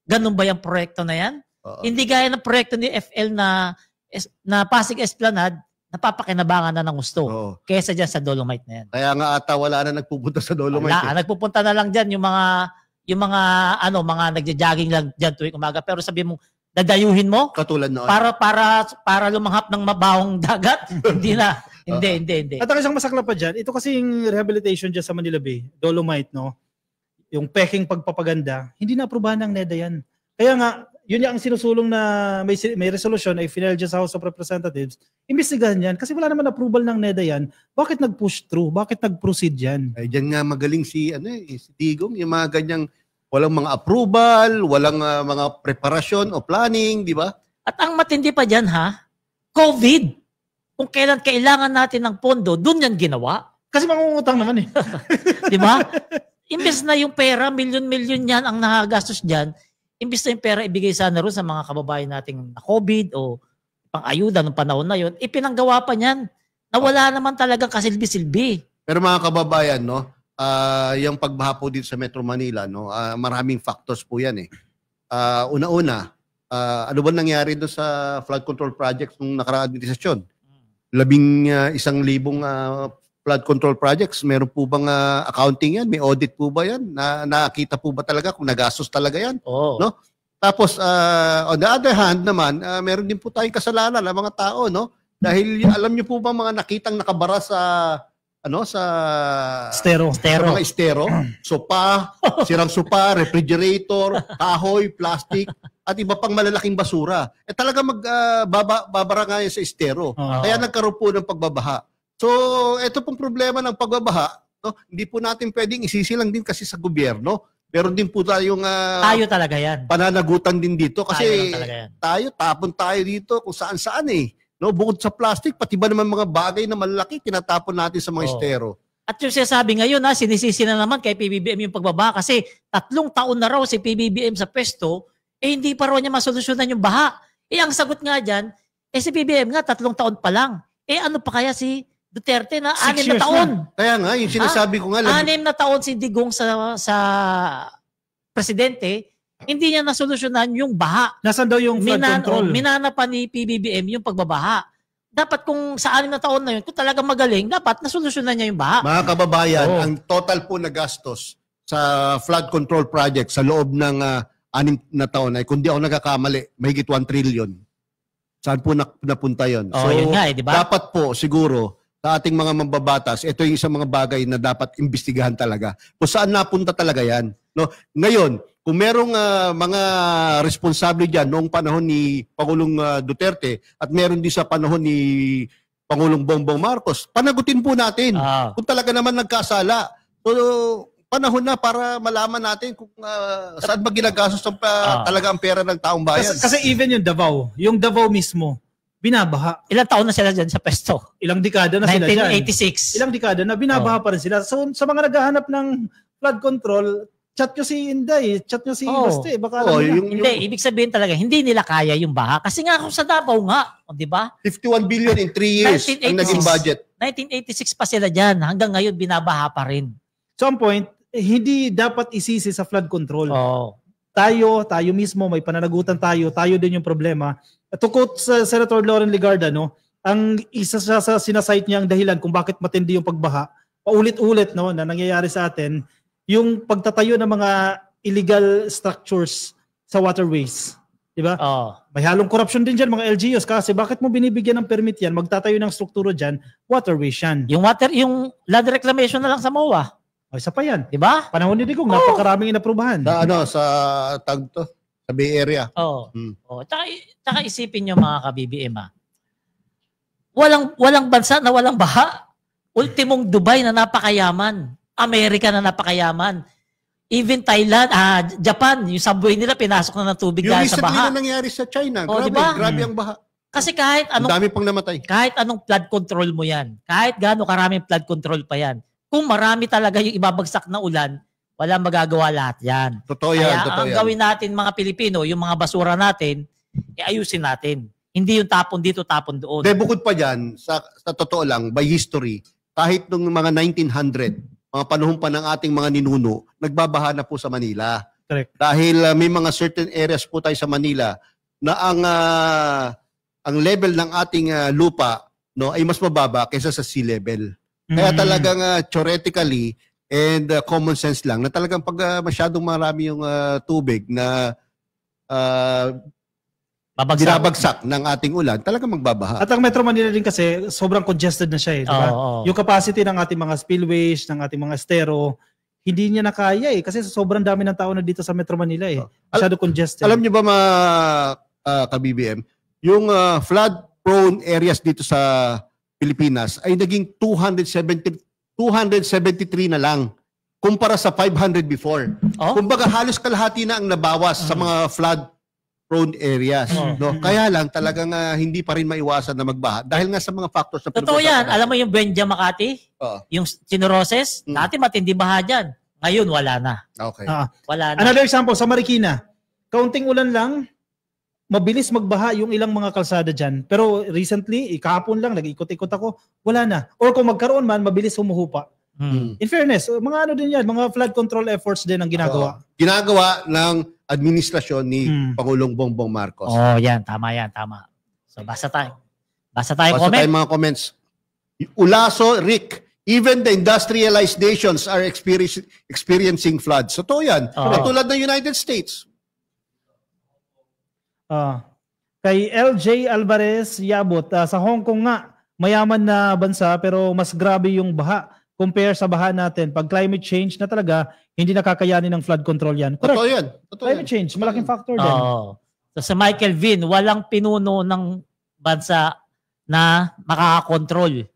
Ganun ba yung proyekto na yan? Hindi gaya ng proyekto ni FL na Pasig Esplanade, napapakinabangan na ng gusto. Kesa dyan sa Dolomite na yan. Kaya nga ata wala na nagpupunta sa Dolomite. Nagpupunta na lang dyan yung mga nagja-jogging lang dyan tuwing umaga. Pero sabi mo, dadayuhin mo? Katulad noon. Para lumanghap ng mabahong dagat? Hindi na. Hindi. At ang isang masaklap pa dyan, ito kasi yung rehabilitation dyan sa Manila Bay, Dolomite, no? Yung peking pagpapaganda, hindi na-aprobahan ng NEDA yan. Kaya nga, yun yung sinusulong na may resolution ay final dyan sa House of Representatives, imbestigahan yan. Kasi wala naman approval ng NEDA yan. Bakit nag-push through? Bakit nag-proceed yan? Ay, dyan nga magaling si Digong, yung mga ganyang walang mga approval, walang mga preparasyon o planning, di ba? At ang matindi pa dyan COVID. Kung kailan kailangan natin ng pondo, dun yan ginawa. Kasi mangungutang naman eh. Di ba? Imbes na yung pera, milyon-milyon yan ang nakagastos dyan, imbes na yung pera ibigay sana rin sa mga kababayan nating na COVID o pang-ayuda nung panahon na yun, ipinanggawa pa niyan na wala naman talagang kasilbi-silbi. Pero mga kababayan, yung pagbaha po dito sa Metro Manila, maraming factors po yan eh. Una-una, ano ba nangyari doon sa flood control projects nung nakaraang administrasyon? 11,000 flood control projects, meron po bang accounting yan? May audit po ba yan? Nakita po ba talaga kung nagastos talaga yan? No? Tapos, on the other hand naman, meron din po tayong kasalanan ng mga tao, no? Dahil alam niyo po ba mga nakitang nakabara sa Estero. Sa mga estero, sopa, sirang sopa, refrigerator, kahoy, plastic, at iba pang malalaking basura. Talaga babara nga yan sa estero. Kaya nagkaroon po ng pagbabaha. So, ito pong problema ng pagbabaha, hindi po natin pwedeng isisilang din kasi sa gobyerno. Meron din po tayong tayo talaga yan. Pananagutan din dito kasi tapon tayo dito kung saan-saan eh. No, bukod sa plastic, pati ba naman mga bagay na malaki tinatapon natin sa mga estero. At yung sinasabi ngayon, sinisisi na naman kay PBBM yung pagbaba kasi 3 taon na raw si PBBM sa pwesto, hindi pa raw niya masolusyonan yung baha. Ang sagot nga dyan, si PBBM nga 3 taon pa lang. Ano pa kaya si Duterte na 6 na taon? Kaya nga, yung sinasabi ko nga. 6 na taon si Digong sa presidente, hindi niya nasolusyonan yung baha. Nasaan daw yung flood control? Minana pa ni PBBM yung pagbabaha. Dapat kung sa 6 na taon na yun, kung talagang magaling, dapat nasolusyonan niya yung baha. Mga kababayan, ang total po na gastos sa flood control project sa loob ng 6 na taon ay, kung di ako nagkakamali, mahigit 1 trillion. Saan po napunta yun? So, yun nga diba? Dapat po siguro sa ating mga mambabatas, ito yung isang mga bagay na dapat imbestigahan talaga. Kung saan napunta talaga yan. No? Ngayon, kung merong mga responsable dyan noong panahon ni Pangulong Duterte at meron din sa panahon ni Pangulong Bongbong Marcos, panagutin po natin kung talaga naman nagkasala. So, panahon na para malaman natin kung saan ba ginagastos talaga ang pera ng taong bayan. Kasi even yung Davao mismo, binabaha. Ilang taon na sila dyan sa pesto? Ilang dekada na sila dyan. 1986. Ilang dekada na binabaha pa rin sila. So sa mga naghahanap ng flood control, chat nyo si Inday, chat nyo si Baste. Baka hindi, ibig sabihin talaga, hindi nila kaya yung baha. Kasi nga kung sa Davao nga, di ba? 51 billion in 3 years ang naging budget. 1986 pa sila dyan. Hanggang ngayon, binabaha pa rin. Some point, hindi dapat isisi sa flood control. Tayo mismo, may pananagutan tayo din yung problema. To quote sa Senator Lauren Legarda, ang isa sa sinasite niya ang dahilan kung bakit matindi yung pagbaha paulit-ulit no, na nangyayari sa atin, yung pagtatayo ng mga illegal structures sa waterways. Diba? May halong corruption din dyan mga LGUs kasi bakit mo binibigyan ng permit yan, magtatayo ng strukturo dyan, waterways yan. Yung land reclamation na lang sa MOA. O, isa pa yan. Diba? Panahon ni Digong, napakaraming inaprubahan. Sa sa Bay Area. Tsaka isipin nyo mga ka-BBM walang bansa na walang baha. Ultimong Dubai na napakayaman. Amerika na napakayaman. Even Thailand, Japan, yung subway nila pinasok na ng tubig dahil sa baha. Yung recently na nangyari sa China. Grabe ang baha. Kasi kahit anong dami pang namatay. Kahit anong flood control mo yan, kahit gaano karaming flood control pa yan, kung marami talaga yung ibabagsak na ulan, walang magagawa lahat yan. Totoo yan. Kaya ang gawin natin mga Pilipino, yung mga basura natin, ayusin natin. Hindi yung tapon dito, tapon doon. Bukod pa dyan, sa totoo lang, by history, kahit nung mga 1900, mga panahon pa ng ating mga ninuno, nagbabaha na po sa Manila. Correct. Dahil may mga certain areas po tayo sa Manila na ang level ng ating lupa ay mas mababa kaysa sa sea level. Kaya talagang theoretically and common sense lang na talagang pag masyadong marami yung tubig na binabagsak ng ating ulan, talagang magbabaha. At ang Metro Manila din kasi, sobrang congested na siya. Diba? Yung capacity ng ating mga spillways, ng ating mga estero, hindi niya na kaya kasi sobrang dami ng tao na dito sa Metro Manila Masyado congested. Alam niyo ba mga ka-BBM, yung flood-prone areas dito sa Pilipinas ay naging 273 na lang kumpara sa 500 before. Kumbaga halos kalahati na ang nabawas sa mga flood-prone areas. No? Kaya lang talagang hindi pa rin maiwasan na magbaha dahil nga sa mga factors na totoo yan. Alam mo yung Buendia Makati? Yung Chinuroses? Dati matindi baha dyan. Ngayon wala na. Okay. Wala na. Another example, sa Marikina, kaunting ulan lang, mabilis magbaha yung ilang mga kalsada dyan. Pero recently, kahapon lang, nag-ikot-ikot ako, wala na. Or kung magkaroon man, mabilis humuhupa. In fairness, mga din yan, mga flood control efforts din ang ginagawa. Ginagawa ng administrasyon ni Pangulong Bongbong Marcos. Yan. Tama. So, basta tayo comment. Tayo mga comments. Ulaso, Rick, even the industrialized nations are experiencing floods. So, to yan. Katulad ng United States. Kay LJ Alvarez Yabot, sa Hong Kong nga, mayaman na bansa pero mas grabe yung baha compare sa baha natin. Pag climate change na talaga, hindi nakakayanin ng flood control yan. Correct. Totoo yan. Climate change, malaking factor din. So sa Michael Vin, walang pinuno ng bansa na makakakontrol.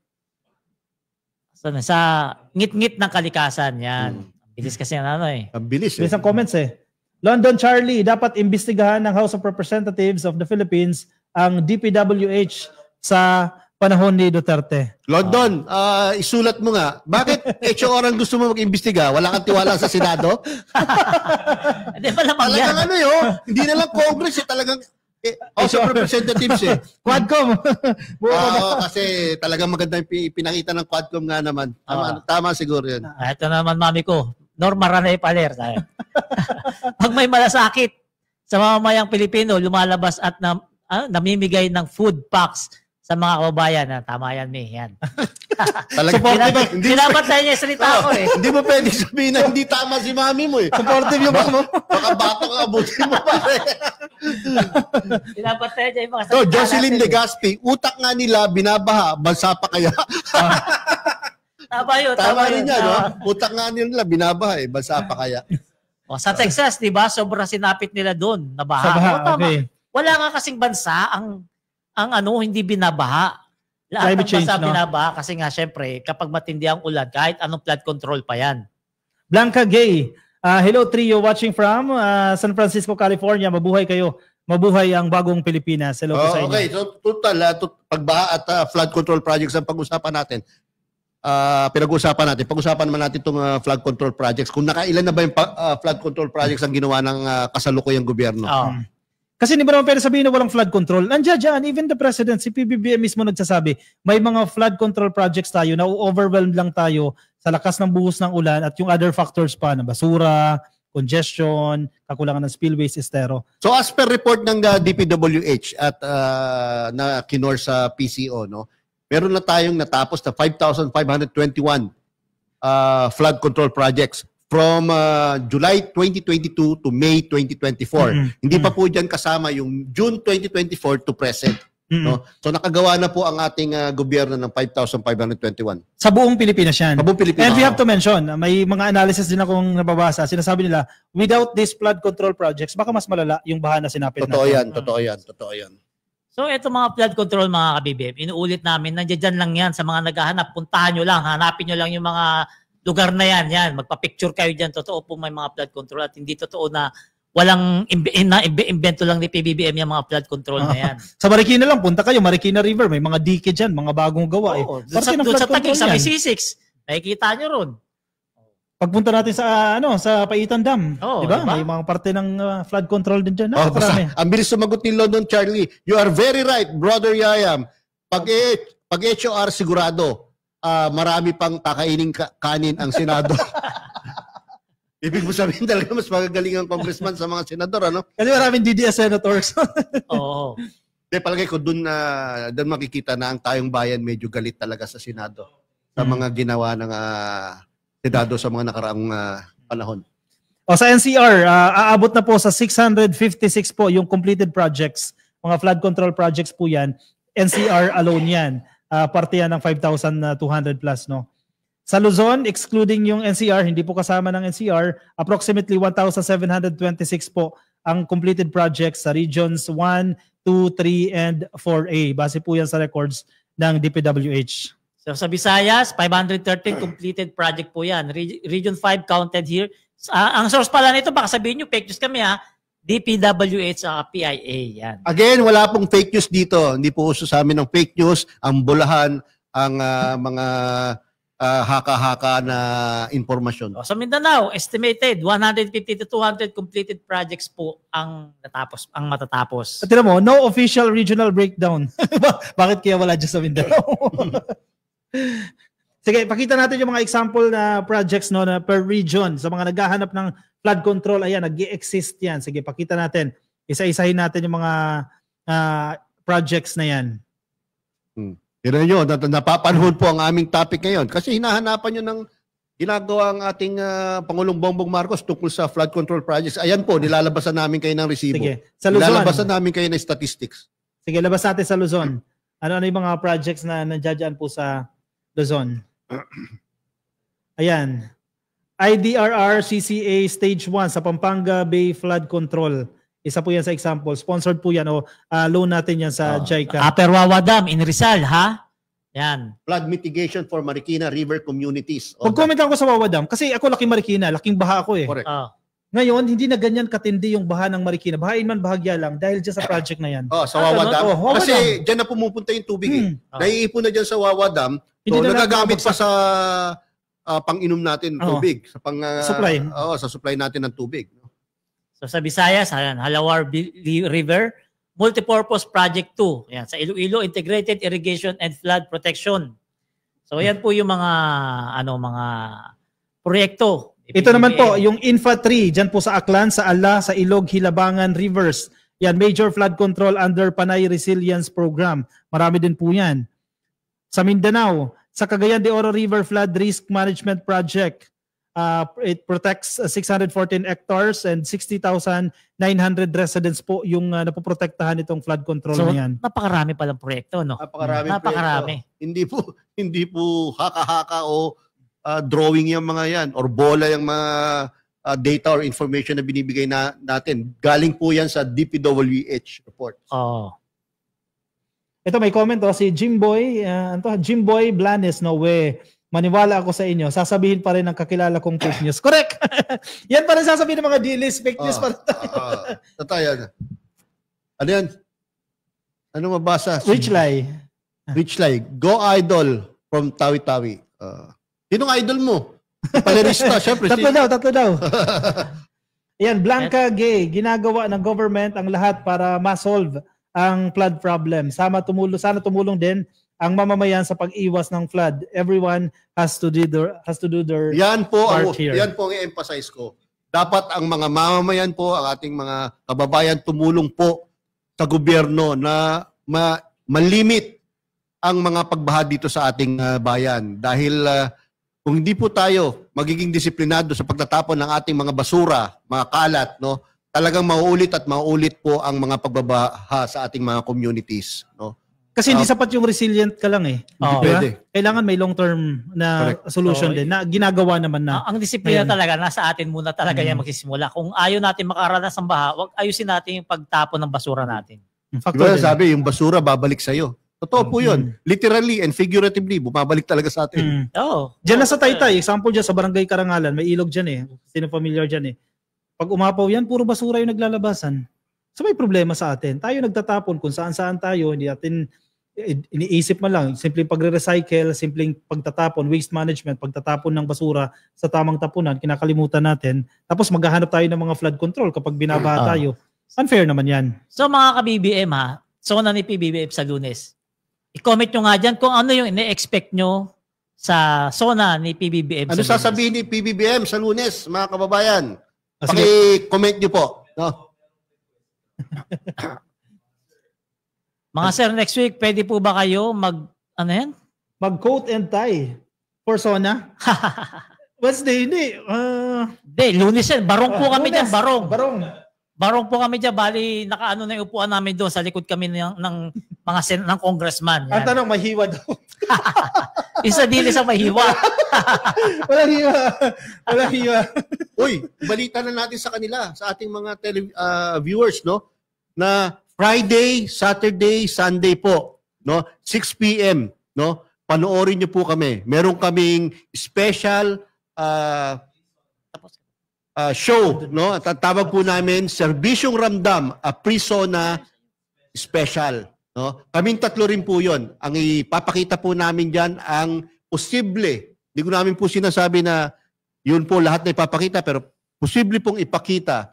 So, sa ngit-ngit ng kalikasan, yan. Bilis kasi yan Ang bilis Bilis ang comments London Charlie, dapat imbestigahan ng House of Representatives of the Philippines ang DPWH sa panahon ni Duterte. London, isulat mo nga. Bakit HOR ang gusto mo mag-imbestiga? Wala kang tiwala sa Senado? Hindi malamang yan. Talagang hindi na lang Congress talagang House of Representatives Quadcom. Kasi talagang maganda yung pinakita ng Quadcom nga naman. Tama siguro yan. Ito naman mami ko. Norma Ranay Paler. Pag may malasakit sa mamamayang Pilipino, lumalabas at namimigay ng food packs sa mga kababayan. Tama yan, May. Yan. Pinapatay niya yung salita ko Hindi mo pwede sabihin na hindi tama si mami mo Supportive yung mama mo. Baka batong abutin mo pare. Pinapatay niya yung mga salita. Jocelyn Legaspi, utak nga nila, binabaha, bansa pa kaya? Tama yun. Tama rin yan, utak nga nila, binabaha bansa pa kaya? Sa Texas, di ba, sobrang sinapit nila doon, nabaha. Okay. Wala nga kasing bansa ang hindi binabaha. Lahat Climate ng change, bansa binabaha kasi nga syempre kapag matindi ang ulan, kahit anong flood control pa yan. Blanca Gay, hello trio watching from San Francisco, California. Mabuhay kayo. Mabuhay ang bagong Pilipinas. Hello po sa inyo. Okay, so total, pagbaha at flood control projects ang pag-usapan natin. Pag-usapan naman natin itong flood control projects. Kung nakailan na ba yung flood control projects ang ginawa ng kasalukuyang gobyerno? Kasi hindi mo naman pwede sabihin na walang flood control. Nandiyan dyan, even the president, si PBBM mismo nagsasabi, may mga flood control projects tayo na overwhelmed lang tayo sa lakas ng buhos ng ulan at yung other factors pa na basura, congestion, kakulangan ng spillways, estero. So as per report ng DPWH at na kinor sa PCO, meron na tayong natapos na 5,521 flood control projects from July 2022 to May 2024. Hindi pa po dyan kasama yung June 2024 to present. No? So nakagawa na po ang ating gobyerno ng 5,521. Sa buong Pilipinas yan. Sa buong Pilipinas. And we have to mention, may mga analysis din akong nababasa. Sinasabi nila, without these flood control projects, baka mas malala yung baha na sinapit natin. Totoo yan. So ito mga flood control mga ka-BBM, inuulit namin, nandiyan lang yan sa mga naghahanap. Puntahan nyo lang, hanapin nyo lang yung mga lugar na yan. Magpa-picture kayo dyan. Totoo po may mga flood control at hindi totoo na walang invento lang ni PBBM yung mga flood control na yan. Sa Marikina lang, punta kayo, Marikina River, may mga dike dyan, mga bagong gawa. Doon sa Taguig, sa May C6, nakikita nyo ron. Pagpunta natin sa Paitan Dam, diba? May mga parte ng flood control din dyan. Ang bilis sumagot ni London Charlie. You are very right, Brother Yayam. Pag HOR sigurado, marami pang kakainin kanin ang Senado. Ibig mo sabihin talaga mas magagaling ang congressman sa mga senador, ano? Kasi maraming DDS senators. Oo. Palagay ko doon makikita na ang tayong bayan medyo galit talaga sa Senado sa mga ginawa ng Senado sa mga nakaraang panahon. Sa NCR, aabot na po sa 656 po yung completed projects. Mga flood control projects po yan. NCR alone yan. Parte yan ng 5,200 plus, no? Sa Luzon, excluding yung NCR, hindi po kasama ng NCR, approximately 1,726 po ang completed projects sa regions 1, 2, 3, and 4A. Base po yan sa records ng DPWH. So sa Visayas, 513 completed project po yan. Region 5 counted here. Ang source pala nito, baka sabihin nyo, fake news kami DPWH sa PIA. Yan. Again, wala pong fake news dito. Hindi po uso sa amin ng fake news. Ang bulahan, ang mga haka-haka na informasyon. Sa Mindanao, estimated 150 to 200 completed projects po ang matatapos. At tira mo, no official regional breakdown. Bakit kaya wala dyan sa Mindanao? Sige, pakita natin yung mga example na projects na per region. Sa mga naghahanap ng flood control, ayan, nag-i-exist yan. Sige, pakita natin. Isa-isahin natin yung mga projects na yan. Pero yun, napapanahon po ang aming topic ngayon kasi hinahanapan nyo ng ginagawa ang ating Pangulong Bongbong Marcos tungkol sa flood control projects. Ayan po, nilalabasan namin kayo ng resibo. Sige, sa Luzon. Nilalabasan namin kayo ng statistics. Sige, labas natin sa Luzon. Ano yung mga projects na nandiyan po sa Luzon? Ayan. IDRR CCA Stage 1 sa Pampanga Bay Flood Control. Isa po yan sa example. Sponsored po yan o loan natin yan sa JICA. Upper Wawa Dam in Rizal, ha? Yan. Flood mitigation for Marikina River communities. Pag-comment ako sa Wawa Dam, kasi ako laking Marikina, laking baha ako eh. Correct. Ngayon, hindi na ganyan katindi yung baha ng Marikina. Bahain man bahagya lang dahil dyan sa project na yan. Sa Wawa Dam. Kasi dyan na pumupunta yung tubig. Naiipon na dyan sa Wawa Dam. So, nagagamit pa sa pang-inom natin tubig. Sa supply. Sa supply natin ng tubig. So sa Visayas, Halawar River, Multipurpose Project 2. Yan, sa Iloilo, Integrated Irrigation and Flood Protection. So yan po yung mga proyekto. Ito naman po, yung Infa 3, dyan po sa Aklan, sa Ala, sa Ilog, Hilabangan, Rivers. Yan, major flood control under Panay Resilience Program. Marami din po yan. Sa Mindanao, sa Cagayan de Oro River Flood Risk Management Project. It protects 614 hectares and 60,900 residents po yung napoprotektahan itong flood control na yan. Napakarami palang proyekto, no? Napakarami. Hindi po haka-haka o drawing yung mga yan or bola yung mga data or information na binibigay natin. Galing po yan sa DPWH report. Ito may comment si Jimboy. Jimboy Blanes, no way. Maniwala ako sa inyo, sasabihin pa rin ng kakilala kong fake news. Correct! Yan pa rin sasabihin ng mga D-list, fake news pa rin tayo. Totoo yan. Ano yan? Ano mabasa? Rich Lai. Rich Lai. Go Idol from Tawi-Tawi. Sinong idol mo? Palerista, syempre. Tatlo daw. Yan, Blanca Gay. Ginagawa ng government ang lahat para ma-solve ang flood problem. Sana tumulong din ang mamamayan sa pag-iwas ng flood. Everyone has to do their yan po part here. Yan po ang i-emphasize ko. Dapat ang mga mamamayan po, ang ating mga kababayan tumulong po sa gobyerno na malimit ang mga pagbaha dito sa ating bayan. Dahil kung hindi po tayo magiging disiplinado sa pagtatapon ng ating mga basura, mga kalat, no, talagang mauulit at mauulit po ang mga pagbabaha sa ating mga communities, no. Kasi hindi sapat yung resilient ka lang eh. Hindi Diba? pwede. Kailangan may long-term na solution din na ginagawa naman na. Ang disiplina Ngayon. talaga, nasa atin muna talaga yan magsisimula. Kung ayaw natin makaranas ng baha, wag ayusin natin yung pagtapon ng basura natin. Factor Diba, din. sabi, yung basura babalik sa'yo. Totoo po yun. Literally and figuratively, bumabalik talaga sa atin. Oo. Diyan na sa Taytay, example dyan sa Barangay Karangalan, may ilog dyan eh. Sino familiar dyan eh. Pag umapaw yan, puro basura yung naglalabasan. So may problema sa atin. Tayo nagtatapon kung saan-saan tayo, hindi natin iniisip man lang, simpleng pagre-recycle, simpleng pagtatapon, waste management, pagtatapon ng basura sa tamang tapunan, kinakalimutan natin. Tapos maghahanap tayo ng mga flood control kapag binabaha tayo. Unfair naman yan. So mga ka-BBM ha, zona ni PBBM sa Lunes. I-comment nyo nga dyan kung ano yung ine-expect nyo sa zona ni PBBM Ano sa Lunes. sasabihin ni PBBM sa Lunes, mga kababayan? Sige. Paki-comment nyo po. No? Mga sir, next week, pwede po ba kayo ano yan? Mag-coat and tie for Sona. Wednesday, hindi. Hindi, Lunes yan. Barong po kami dyan, barong. Barong Po kami dyan, bali nakaano na yung upuan namin doon, sa likod kami ng mga ng congressman. Ang Yan. tanong, may hiwa daw. Isa dili sa mahiwa. Walang hiwa. Walang hiwa. Uy, balita na natin sa kanila, sa ating mga viewers, no? Na Friday, Saturday, Sunday po, no? 6 p.m., no? Panoorin niyo po kami. Meron kaming special show, no? Tatawag po namin Serbisyong Ramdam, a Pre-Sona special, no? Kaming tatlo rin po 'yon. Ang ipapakita po namin diyan ang posible. Hindi ko namin po sinasabi na yun po lahat na ipapakita, pero posible pong ipakita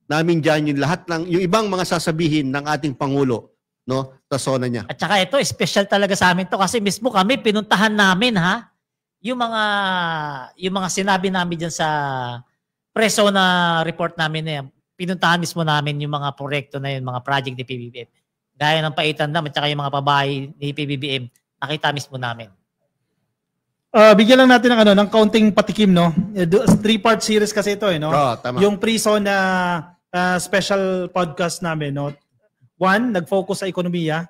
namin diyan yung lahat ng yung ibang mga sasabihin ng ating pangulo, no, sa zona niya. At saka ito, special talaga sa amin to kasi mismo kami pinuntahan namin ha. Yung mga sinabi namin diyan sa preso na report namin na yan, pinuntahan mismo namin yung mga proyekto na yun, mga project ni PBBM. Gaya ng Paitan Dam at saka yung mga pabahay ni PBBM, nakita mismo namin. Bigyan lang natin ng counting patikim, no? 3-part series kasi ito, eh, no? Tama. Yung pre-Sona special podcast namin, no? 1, nag-focus sa ekonomiya.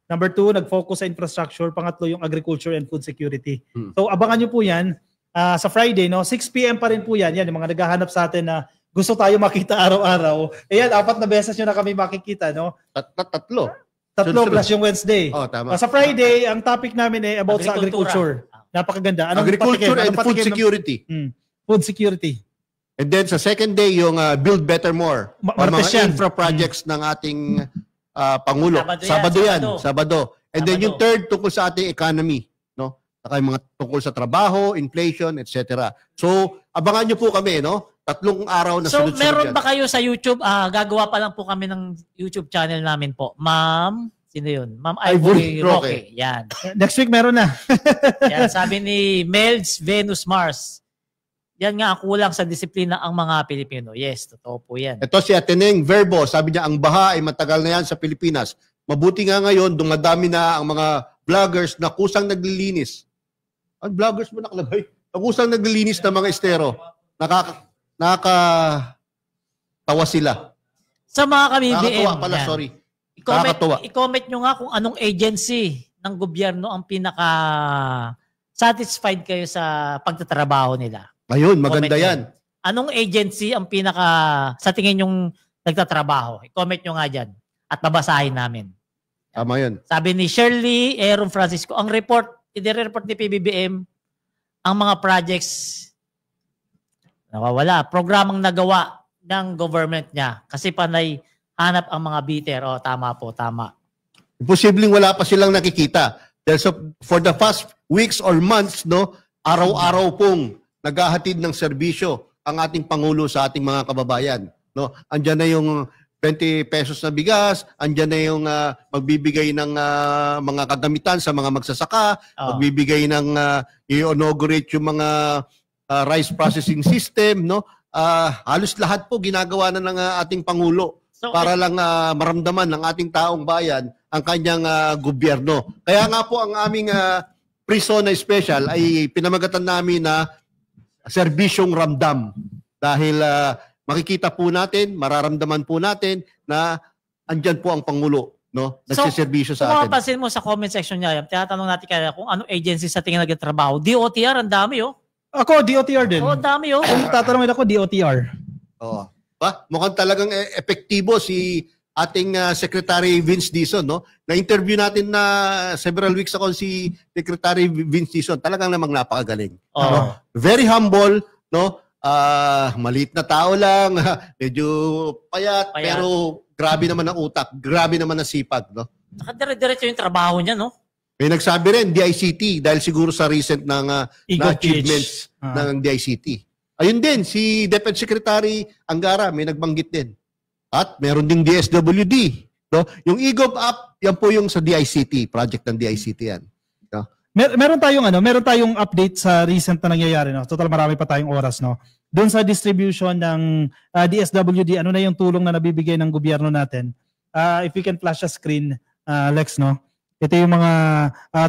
Number 2, nag-focus sa infrastructure. Pangatlo, yung agriculture and food security. So, abangan nyo po yan. Sa Friday, no? 6 p.m. pa rin po yan. Yan, yung mga naghahanap sa atin na gusto tayo makita araw-araw. Ayan, 4 na beses nyo na kami makikita, no? Tatlo. Tatlo plus yung Wednesday. Tama. Sa Friday, ang topic namin ay about sa agriculture. Napakaganda. Agriculture and food patikim? security. Food security. And then sa second day, yung Build Better More. Martes Mga yan. infra projects ng ating Pangulo. Sabado. Sabado. And then yung third, tungkol sa ating economy. No? Saka yung mga tungkol sa trabaho, inflation, etc. So, abangan nyo po kami, no? 3 araw na So, sunod-sunod meron yan. ba kayo sa YouTube? Gagawa pa lang po kami ng YouTube channel namin po. Ma'am, sino yun? Ma'am Ivory Ivory Roque. Roque. Yan. Next week meron na. Yan. Sabi ni Mel's Venus Mars. Yan nga, kulang sa disiplina ang mga Pilipino. Yes, totoo po yan. Ito si Ateneng Verbo, sabi niya, ang baha ay matagal na yan sa Pilipinas. Mabuti nga ngayon, dumadami na ang mga vloggers na kusang naglilinis. Ang vloggers mo nakalagay? Ang kusang naglilinis ng mga estero. Nakakatawa sila. Sa mga ka-BBM. Nakakatawa pala, yan. sorry. Nakakatawa. I-comment nyo nga kung anong agency ng gobyerno ang pinaka satisfied kayo sa pagtatrabaho nila. Ayun, maganda Comment yan. nyo. Anong agency ang pinaka sa tingin yung nagtatrabaho? I-comment nyo nga dyan at babasahin namin. Tama yun. Sabi ni Shirley Aaron Francisco, ang report, i-report ni PBBM ang mga projects nawawala. Programang nagawa ng government niya kasi panay hanap ang mga biter. O, tama po, tama. Posibleng wala pa silang nakikita. So, for the past weeks or months, no, araw-araw pong naghahatid ng serbisyo ang ating Pangulo sa ating mga kababayan. No? Andiyan na yung 20 pesos na bigas, andyan na yung magbibigay ng mga kagamitan sa mga magsasaka, magbibigay ng i-inaugurate yung mga rice processing system, no? Halos lahat po ginagawa na ng ating Pangulo para lang maramdaman ng ating taong bayan ang kanyang gobyerno. Kaya nga po ang aming Prizona Special ay pinamagatan namin na serbisyong ramdam. Dahil makikita po natin, mararamdaman po natin na andyan po ang Pangulo, no? Nagsiservisyo sa kung atin. mapapansin mo sa comment section niya, tinatanong natin kaya kung anong agency sa tingin nagtatrabaho. DOTR, ang dami Ako, DOTR din. ang dami Kung tatanungin ako, DOTR. Oo. Mukhang talagang epektibo si ating Secretary Vince Dizon, no? Na-interview natin na several weeks ago si Secretary Vince Dizon. Talagang namang napakagaling. No? Very humble, no? Maliit na tao lang, medyo payat, pero grabe naman ang utak, grabe naman ang sipag, no? Nakadire-diretso yung trabaho niya, no? May nagsabi rin, DICT, dahil siguro sa recent na achievements ng DICT. Ayun din, si Defense Secretary Angara, may nagbanggit din. At meron ding DSWD. No? Yung EGOV app, yan po yung sa DICT, project ng DICT yan. No? Meron tayong update sa recent na nangyayari, no? Total marami pa tayong oras, no. Doon sa distribution ng DSWD, ano na yung tulong na nabibigay ng gobyerno natin? If we can flash a screen, Lex, no. Ito yung mga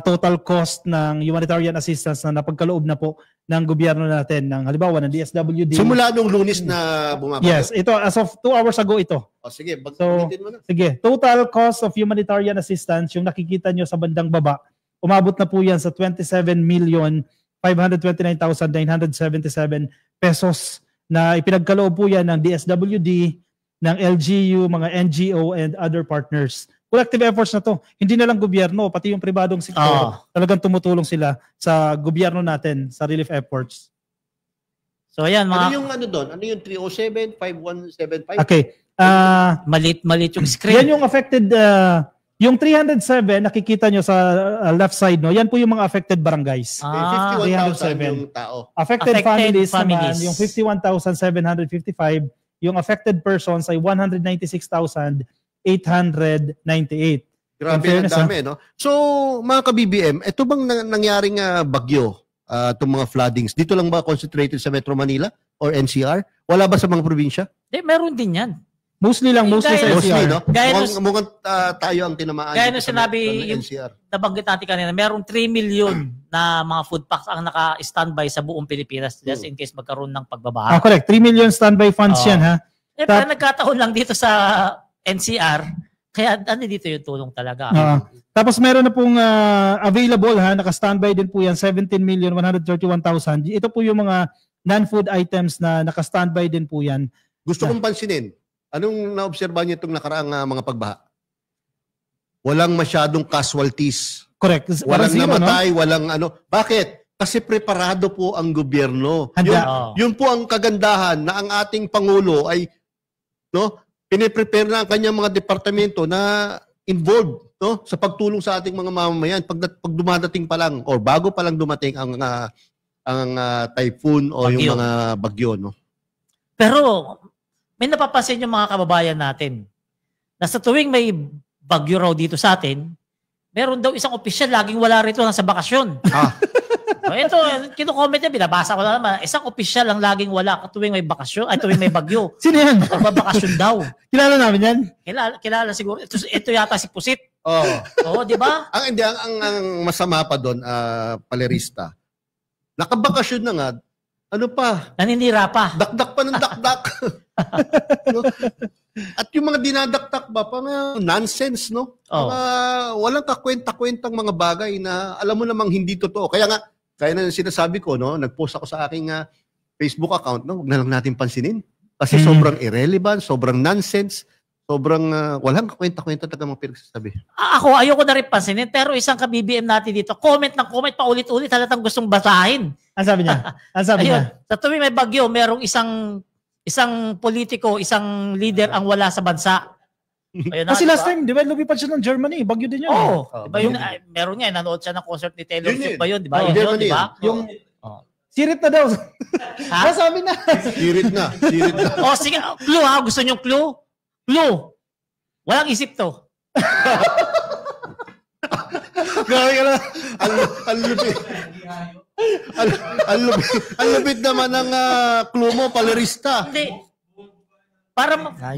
total cost ng humanitarian assistance na napagkaloob na po ng gobyerno natin, ng halimbawa ng DSWD. Simula nung Lunes na bumabalik. Yes, ito as of 2 hours ago ito. Sige, banggitin mo na. Sige, total cost of humanitarian assistance, yung nakikita nyo sa bandang baba, umabot na po yan sa 27,529,977 pesos na ipinagkaloob po yan ng DSWD, ng LGU, mga NGO, and other partners. Collective efforts na to. Hindi na lang gobyerno, pati yung pribadong sektor, talagang tumutulong sila sa gobyerno natin, sa relief efforts. So ayan, Ano yung doon? Ano yung 307, 5175? Okay. Malit yung screen. Yan yung affected, yung 307, nakikita nyo sa left side, no? Yan po yung mga affected barangays. 51,000 yung tao. Affected families naman, yung 51,755. Yung affected persons ay 196,898. Grabe ang dami, no? So, mga ka-BBM, ito bang nangyaring bagyo, itong mga floodings, dito lang ba concentrated sa Metro Manila or NCR? Wala ba sa mga probinsya? Meron din yan. Mostly sa NCR. Mostly, no? Gaya mukhang tayo ang tinamaan. Gaya nung sinabi, yung nabanggit natin kanina, merong 3 million na mga food packs ang naka-standby sa buong Pilipinas just in case magkaroon ng pagbabaha. Correct. 3 million standby funds yan, ha? Pero nagkataon lang dito sa NCR, kaya dito yung tulong talaga. Tapos meron na pong available, ha? Naka-standby din po yan, 17,131,000. Ito po yung mga non-food items na naka-standby din po yan. Gusto kong pansinin, anong naobserbahan niyo itong nakaraang mga pagbaha? Walang masyadong casualties. Correct. Walang namatay, no? Walang ano. Bakit? Kasi preparado po ang gobyerno. Yun po ang kagandahan na ang ating Pangulo ay, no, piniprepare na ang kanyang mga departamento na involved, no, sa pagtulong sa ating mga mamamayan pag dumadating pa lang or bago pa lang dumating ang typhoon o yung mga bagyo, no. Pero may napapansin yung mga kababayan natin na sa tuwing may bagyo raw dito sa atin, meron daw isang opisyal laging wala rito, nasa bakasyon. Ito, kino-comment niya, binabasa ko na naman, isang opisyal ang laging wala tuwing may bakasyon, ay tuwing may bagyo. Sino yan? Magbabakasyon daw. Kilala namin yan? Kilala siguro. Ito yata si Pusit. Oo, di ba? Ang masama pa doon, palerista. Nakabakasyon na nga, ano pa? Naninira pa. Dakdak pa ng dakdak. At yung mga dinadaktak ba, nonsense, no? Walang kakwenta-kwentang mga bagay na alam mo namang hindi totoo. Kaya nga, kaya na sinasabi ko, no, nag-post ako sa aking Facebook account, no, huwag na lang natin pansinin. Kasi sobrang irrelevant, sobrang nonsense, sobrang walang kakwenta-kwenta talaga mga pinagsasabi. Ako, ayoko na rin pansinin, pero isang ka-BBM natin dito, comment pa ulit-ulit, halatang gustong basahin. Ang sabi niya? Ang sabi niya? Sa tuwing may bagyo, merong isang politiko, isang leader ang wala sa bansa. Kasi last time, di ba, lumipad siya ng Germany, bagyo din yun. Diba yun, meron nga, nanood siya ng concert ni Taylor Swift ba yun? Di ba? Yung sirit na daw. Sabi na. Sirit na. Sige, clue ha, gusto nyo clue? Clue. Walang isip to. Grabe ka na. Ang lupit naman ng clue mo, palerista. Hindi.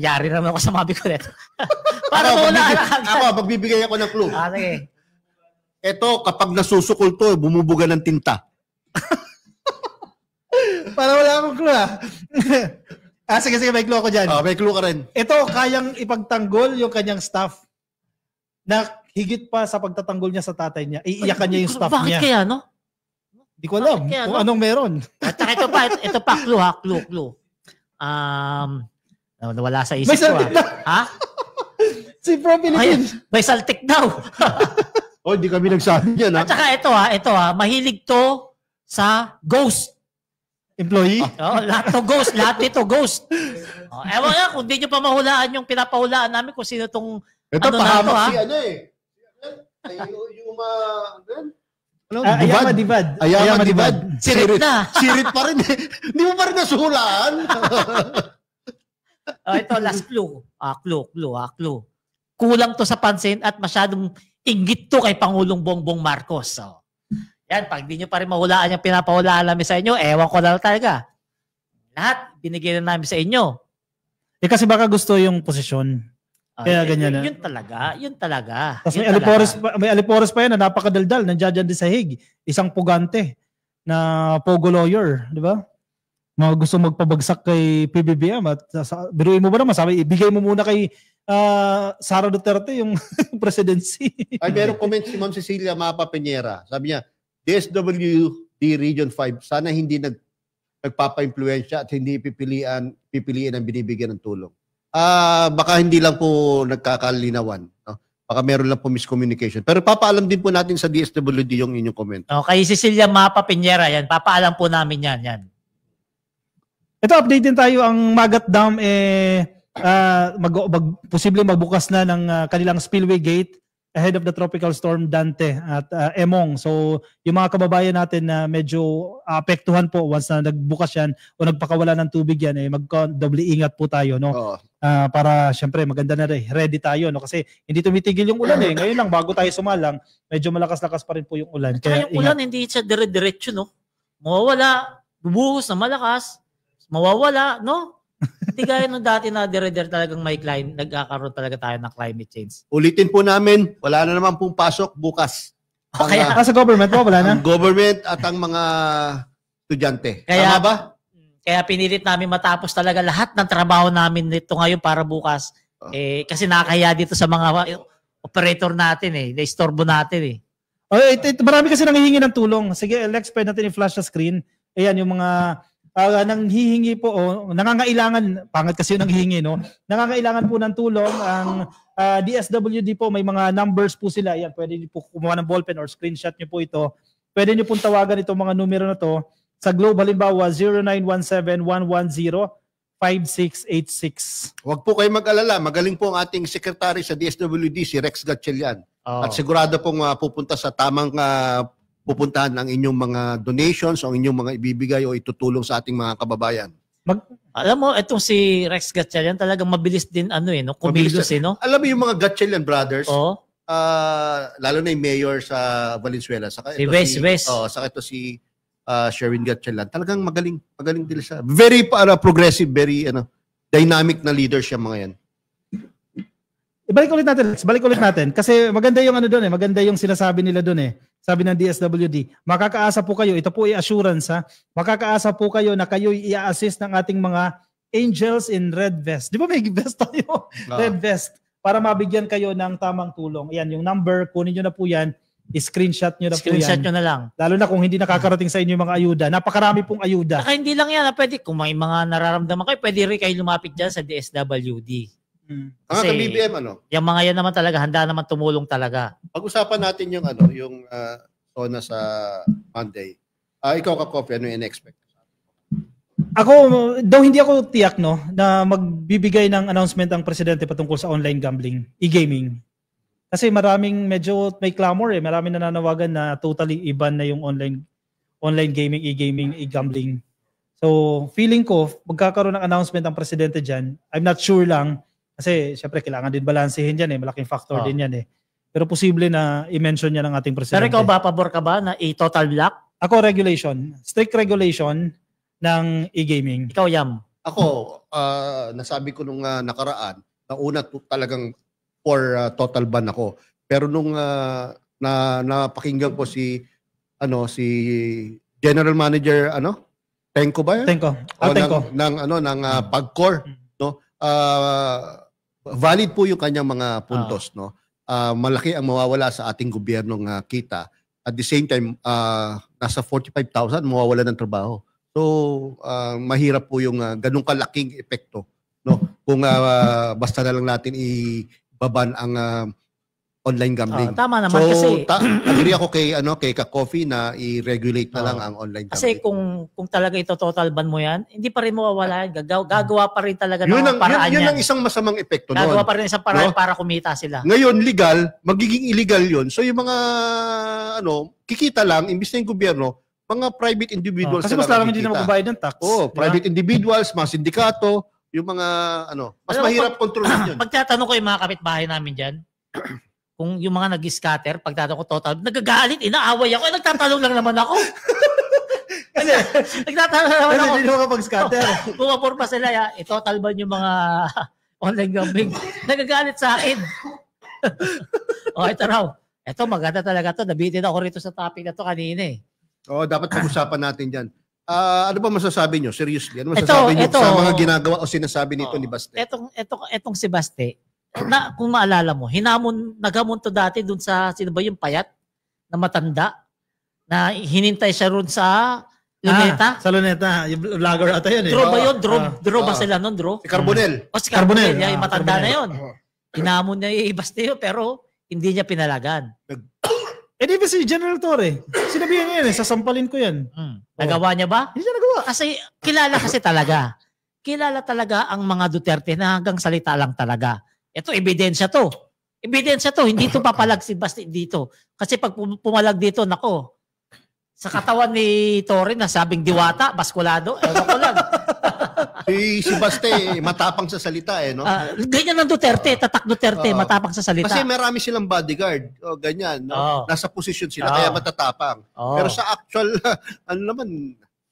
Yari naman ako sa mabi ko nito. Para muna. Ako, magbibigay ako ng clue. Sige. Ito, kapag nasusukol to, bumubuga ng tinta. Para wala akong clue sige, may clue ako dyan. May clue ka rin. Ito, kayang ipagtanggol yung kanyang staff na higit pa sa pagtatanggol niya sa tatay niya. Iiyakan niya yung staff Bakit niya. kaya, no? Di ko alam Bakit kaya, kung no? anong meron. At saka ito pa, clue ha, clue. Nawala sa isip May ko saltik na. ha. Si Pro Philippines. May saltik daw. Hindi kami nagsabi niyan, ha? At saka ito ha, mahilig to sa ghost. Employee? Lahat to ghost, lahat dito ghost. Ewan nga, kung di nyo pa mahulaan yung pinapahulaan namin kung sino tong Ito, ano na to, pahamak ha? si ano eh. Ayama Divad. Ayama Divad. Sirit na. Sirit pa rin eh. Hindi mo pa rin nasuhulaan. Ito, last clue. Clue. Kulang to sa pansin at masyadong inggit to kay Pangulong Bongbong Marcos. So, yan, pag di nyo pa rin mahulaan yung pinapahulaan namin sa inyo, ewan ko na talaga. Lahat, binigyan na namin sa inyo. Kasi baka gusto yung posisyon. Kaya ganyan na. Yun talaga. Tapos Yun may Alipores pa yan na napakadaldal, nandiyan dyan din sa Hague. Isang pugante na pogo lawyer, di ba? Mga gusto magpabagsak kay PBBM at biruin mo ba naman, sabi, ibigay mo muna kay Sara Duterte yung presidency. Ay, merong comment si Ma'am Cecilia Mapa Peñera. Sabi niya, DSWD Region 5, sana hindi nagpapa-impluensya at hindi pipiliin ang binibigyan ng tulong. Baka hindi lang po nagkakalinawan. No? Baka meron lang po miscommunication. Pero papaalam din po natin sa DSWD yung inyong comment. Kay Cecilia Mapa Piñera, yan. Papaalam po namin yan. Ito, update din tayo. Ang Magat Dam, posibleng magbukas na ng kanilang spillway gate ahead of the tropical storm Dante at Emong. So, yung mga kababayan natin na medyo apektuhan po once na nagbukas yan o nagpakawala ng tubig yan, magdoble ingat po tayo, no? Para syempre maganda na rin, ready tayo, no? Kasi hindi tumitigil yung ulan eh. Ngayon lang, bago tayo sumalang, medyo malakas-lakas pa rin po yung ulan. Kaya yung ulan, hindi siya dire-diretso, no? Mawawala, bubuhos na malakas, mawawala, no? Hindi gaya nung dati na dire-dire talagang nagkakaroon talaga tayo ng climate change. Ulitin po namin, wala na naman pong pasok bukas. Kaya, sa government po, wala na? Ang government at ang mga estudyante. Tama ba? Kaya pinilit namin matapos talaga lahat ng trabaho namin nito ngayon para bukas. Kasi nakakahiya dito sa mga operator natin na-istorbo natin Marami kasi nanghihingi ng tulong. Sige, Lex, pwede natin i-flash sa screen. Ayan, yung mga nanghihingi po, nangangailangan, pangit kasi yung nanghihingi, no? Nangangailangan po ng tulong. Ang DSWD po, may mga numbers po sila. Ayan, pwede niyo po kumuha ng ballpen or screenshot niyo po ito. Pwede niyo pong tawagan itong mga numero na to. Sa Globe, halimbawa, 0917-110-5686. Huwag po kayo mag-alala. Magaling po ang ating secretary sa DSWD, si Rex Gatchalian. At sigurado pong pupunta sa tamang pupuntahan ng inyong mga donations o inyong mga ibibigay o itutulong sa ating mga kababayan. Alam mo, itong si Rex Gatchalian talagang mabilis din kumilos no? Alam mo yung mga Gatchalian brothers, lalo na yung mayor sa Valenzuela. Saka ito West. Saka ito si Sherwin Gatchalian. Talagang magaling din siya. Very progressive, very dynamic na leader siya mga yan. Balik ulit natin. Kasi maganda yung doon maganda yung sinasabi nila doon Sabi ng DSWD, makakaasa po kayo, ito po assurance makakaasa po kayo na kayo i-assist ng ating mga angels in red vest. Di ba may vest tayo? Red vest. Para mabigyan kayo ng tamang tulong. Ayan, yung number, kunin nyo na po yan. I-screenshot nyo na po yan. Screenshot nyo na lang. Lalo na kung hindi nakakarating sa inyo yung mga ayuda. Napakarami pong ayuda. Saka hindi lang yan. Pwede, kung may mga nararamdaman kayo, pwede rin kayo lumapit dyan sa DSWD. Kasi BBM yung mga yan naman talaga, handa naman tumulong talaga. Pag-usapan natin yung yung SONA sa Monday. Ikaw Ka-Coffee, ano yung expect? Ako, daw hindi ako tiyak na magbibigay ng announcement ang presidente patungkol sa online gambling, e-gaming. Kasi maraming medyo may clamor maraming nananawagan na totally iban na yung online gaming, e-gaming, e-gambling. So, feeling ko, magkakaroon ng announcement ang presidente dyan. I'm not sure lang. Kasi, syempre, kailangan din balansehin yan malaking factor din yan Pero posible na i-mention niya ng ating presidente. Pero ikaw ba, pabor ka ba na i-total block? Ako, regulation. Strict regulation ng e-gaming. Ikaw, Yam? Ako, nasabi ko nung nakaraan, na una talagang for total ban ako. Pero nung na napakinggan ko si General Manager Tenko ba yan? Tenko. Tenko. ng PAGCOR, no? Valid po yung kanyang mga puntos, no? Malaki ang mawawala sa ating gobyernong kita. At the same time, nasa 45,000 mawawala ng trabaho. So, mahirap po yung ganung kalaking epekto, no? Kung basta na lang natin ibaban ang online gambling. Tama naman so, kasi agree ako kay Ka-Coffee na i-regulate na lang ang online kasi gambling. kung talaga ito total ban mo yan, hindi pa rin mawawala. Gagawa pa rin talaga ng paraan yun yan. ang isang masamang epekto noon. Gagawa pa rin isang paraan para kumita sila. Ngayon, legal, magiging illegal yun. So yung mga, kikita lang, imbis na yung gobyerno, mga private individuals. Kasi mas larang hindi na magbabayad ng tax. Private individuals, mga sindikato, yung mga, mas mahirap kontrolin yun. Pagtatanong ko yung mga kapitbahay namin dyan, kung yung mga nag-scatter, pagtatanong ko total, nagagalit, inaaway ako, nagtatanong lang naman ako. Nagtatanong lang naman ako. Hindi mo kapag-scatter. Pumapurpa sila, total ba yung mga online gambling? Nagagalit sa akin. Ito raw. Ito, maganda talaga to. Nabitin ako rito sa topic na to kanina eh. Dapat pag-usapan natin dyan. Ano ba masasabi nyo? Seriously, ano masasabi nyo sa mga ginagawa o sinasabi nito ni Baste? Etong si Baste, kung maalala mo, naghamon to dati dun sa, sino ba yung payat na matanda na hinintay siya ron sa Luneta? Sa Luneta. Yung vlogger ata yun eh. Draw ba yun? Draw ba sila nun? Draw? Si Carbonel. Si Carbonel. Yung matanda na yun. Hinamon niya yung Baste yun, pero hindi niya pinalagan. Di ba si General Torre? Sinabihan niya yun sasampalin ko yan. Nagawa niya ba? Hindi niya nagawa. Kasi kilala talaga. Kilala talaga ang mga Duterte na hanggang salita lang talaga. Ito, ebidensya to. Ebidensya to. Hindi to papalag si Baste dito. Kasi pag pumalag dito, nako, sa katawan ni Torre na sabing diwata, baskulado, ewan ko lang. Si Baste, matapang sa salita no? Ganyan ng Duterte, tatak Duterte, matapang sa salita. Kasi marami silang bodyguard. Ganyan, no? Nasa posisyon sila, kaya matatapang. Pero sa actual,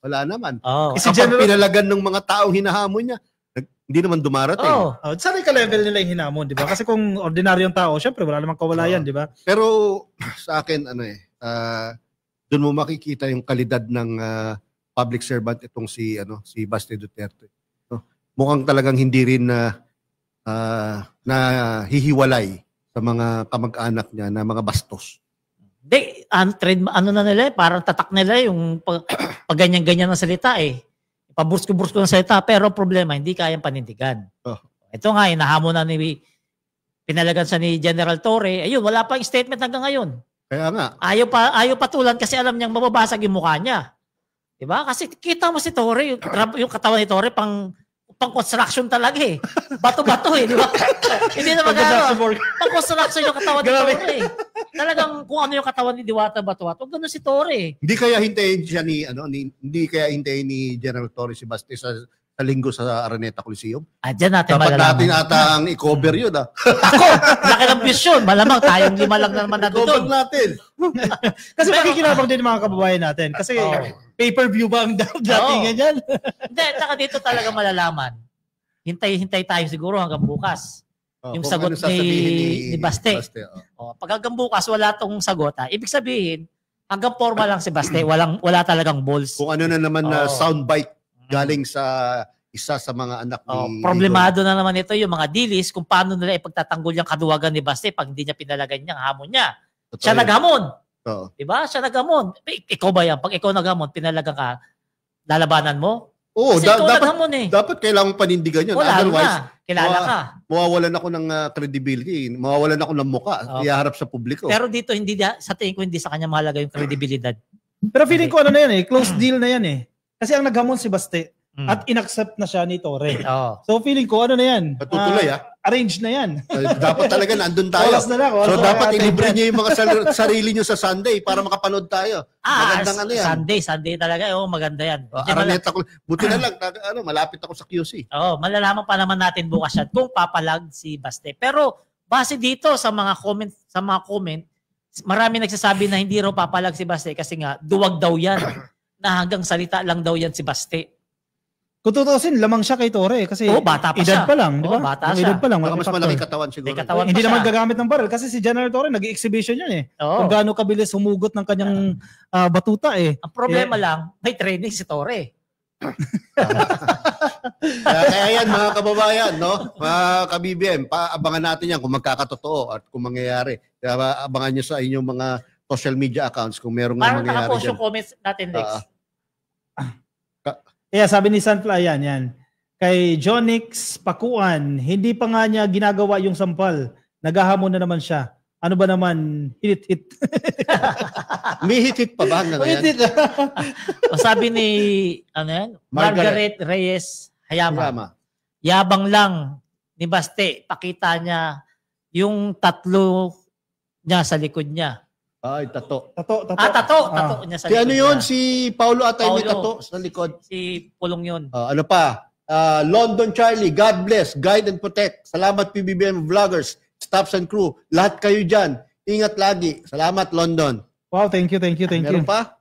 wala naman. Kapag pinalagan ng mga taong hinahamon niya, hindi naman dumarating. Sanay ka-level nila yung hinamon, di ba? Kasi kung ordinaryong tao, syempre wala namang kawalayan, di ba? Pero sa akin, doon mo makikita yung kalidad ng public servant itong si Baste Duterte. Mukhang talagang hindi rin na hihiwalay sa mga kamag-anak niya na mga bastos. Na nila parang tatak nila yung pag ganyan-ganyan ng salita Pabursko-bursko ng salita, pero problema, hindi kayang panindigan. Ito nga, nahamon na pinalagan sa ni General Torre. Ayun, wala pa yung statement hanggang ngayon. Kaya nga. Ayaw patulan kasi alam niyang mababasag yung mukha niya. Diba? Kasi kita mo si Torre, yung katawan ni Torre, pang construction talaga Bato-bato di ba? Hindi na pang construction yung katawan ni Torre Talagang kung ano yung katawan ni Diwata bato-bato, ganun si Torre Hindi kaya hintayin siya hindi kaya hintayin ni General Torre si Baste sa linggo sa Araneta Coliseum? Diyan natin dapat malalaman. natin ata ang i-cover yun Ako, laki ng vision. Malamang tayong 5 lang naman na doon. I-cover natin. Kasi makikinabang din mga kababayan natin. Kasi pay-per-view ba ang datingan yan? Hindi, saka dito talaga malalaman. Hintay tayo siguro hanggang bukas. Yung sagot ni Baste. Pag hanggang bukas wala tong sagot, ibig sabihin, hanggang forma lang si Baste, wala talagang balls. Kung ano na naman na soundbite galing sa isa sa mga anak ni problemado na naman ito yung mga dilis kung paano nila ipagtatanggol yung kaduwagan ni Baste pag hindi niya pinalagan niya, hamon niya. Siya naghamon. Diba? Siya naghamon. Ikaw ba yan? Pag ikaw naghamon, pinalagan ka, lalabanan mo? Dapat kailangang panindigan yun. Otherwise, kilala ka. Mawawalan ako ng credibility. Mawawalan ako ng muka. Iharap sa publiko. Pero dito, sa tingin ko, hindi sa kanya mahalaga yung credibilidad. Pero feeling ko close deal na yan Kasi ang naghamon si Baste at inaccept na siya ni Torre. So feeling ko na yan. Patutuloy Arrange na yan. Dapat talaga nandun tayo. So dapat ilibre niyo yung mga sarili niyo sa Sunday para makapanood tayo. Magandang yan. Sunday talaga. Maganda yan. Araneta ko. Buti na lang, malapit ako sa QC. Malalaman pa naman natin bukas yan kung papalag si Baste. Pero base dito sa mga comment, marami nagsasabi na hindi raw papalag si Baste kasi nga duwag daw yan. Na hanggang salita lang daw yan si Baste. Kung tutusin, lamang siya kay Torre kasi bata pa edad siya. pa lang, di ba? Bata Yung siya. edad pa lang. Baka malaking mas factor. malaki katawan siguro. May katawan Hindi pa naman siya. gagamit ng barrel kasi si General Torre nag-exhibition yun eh. Oo. Kung gaano kabilis humugot ng kanyang batuta eh. Ang problema lang, may training si Torre. Kaya yan mga kababayan, no? Mga ka-BBM, abangan natin yan kung magkakatotoo at kung mangyayari. Kaya abangan nyo sa inyong mga social media accounts kung merong Parang mangyayari nakapost dyan. yung comments natin, Lex. Yeah, sabi ni Sunfly, yan. Kay Jonix Pakuan, hindi pa nga niya ginagawa yung sampal. Naghahamon na naman siya. Ano ba naman? Hit. May hit pa ba na yan? O sabi ni Margaret Reyes Hayama. Yabang lang ni Baste. Pakita niya yung tatlo niya sa likod niya. Ay, tato. Tato. Tato niya sa Si likod ano yun? niya. Si Paulo atay may Paulo. tato sa likod. Si Pulong yun. Ano pa? London Charlie, God bless, guide and protect. Salamat PBBM vloggers, staffs and crew. Lahat kayo dyan. Ingat lagi. Salamat London. Wow, thank you. Meron pa?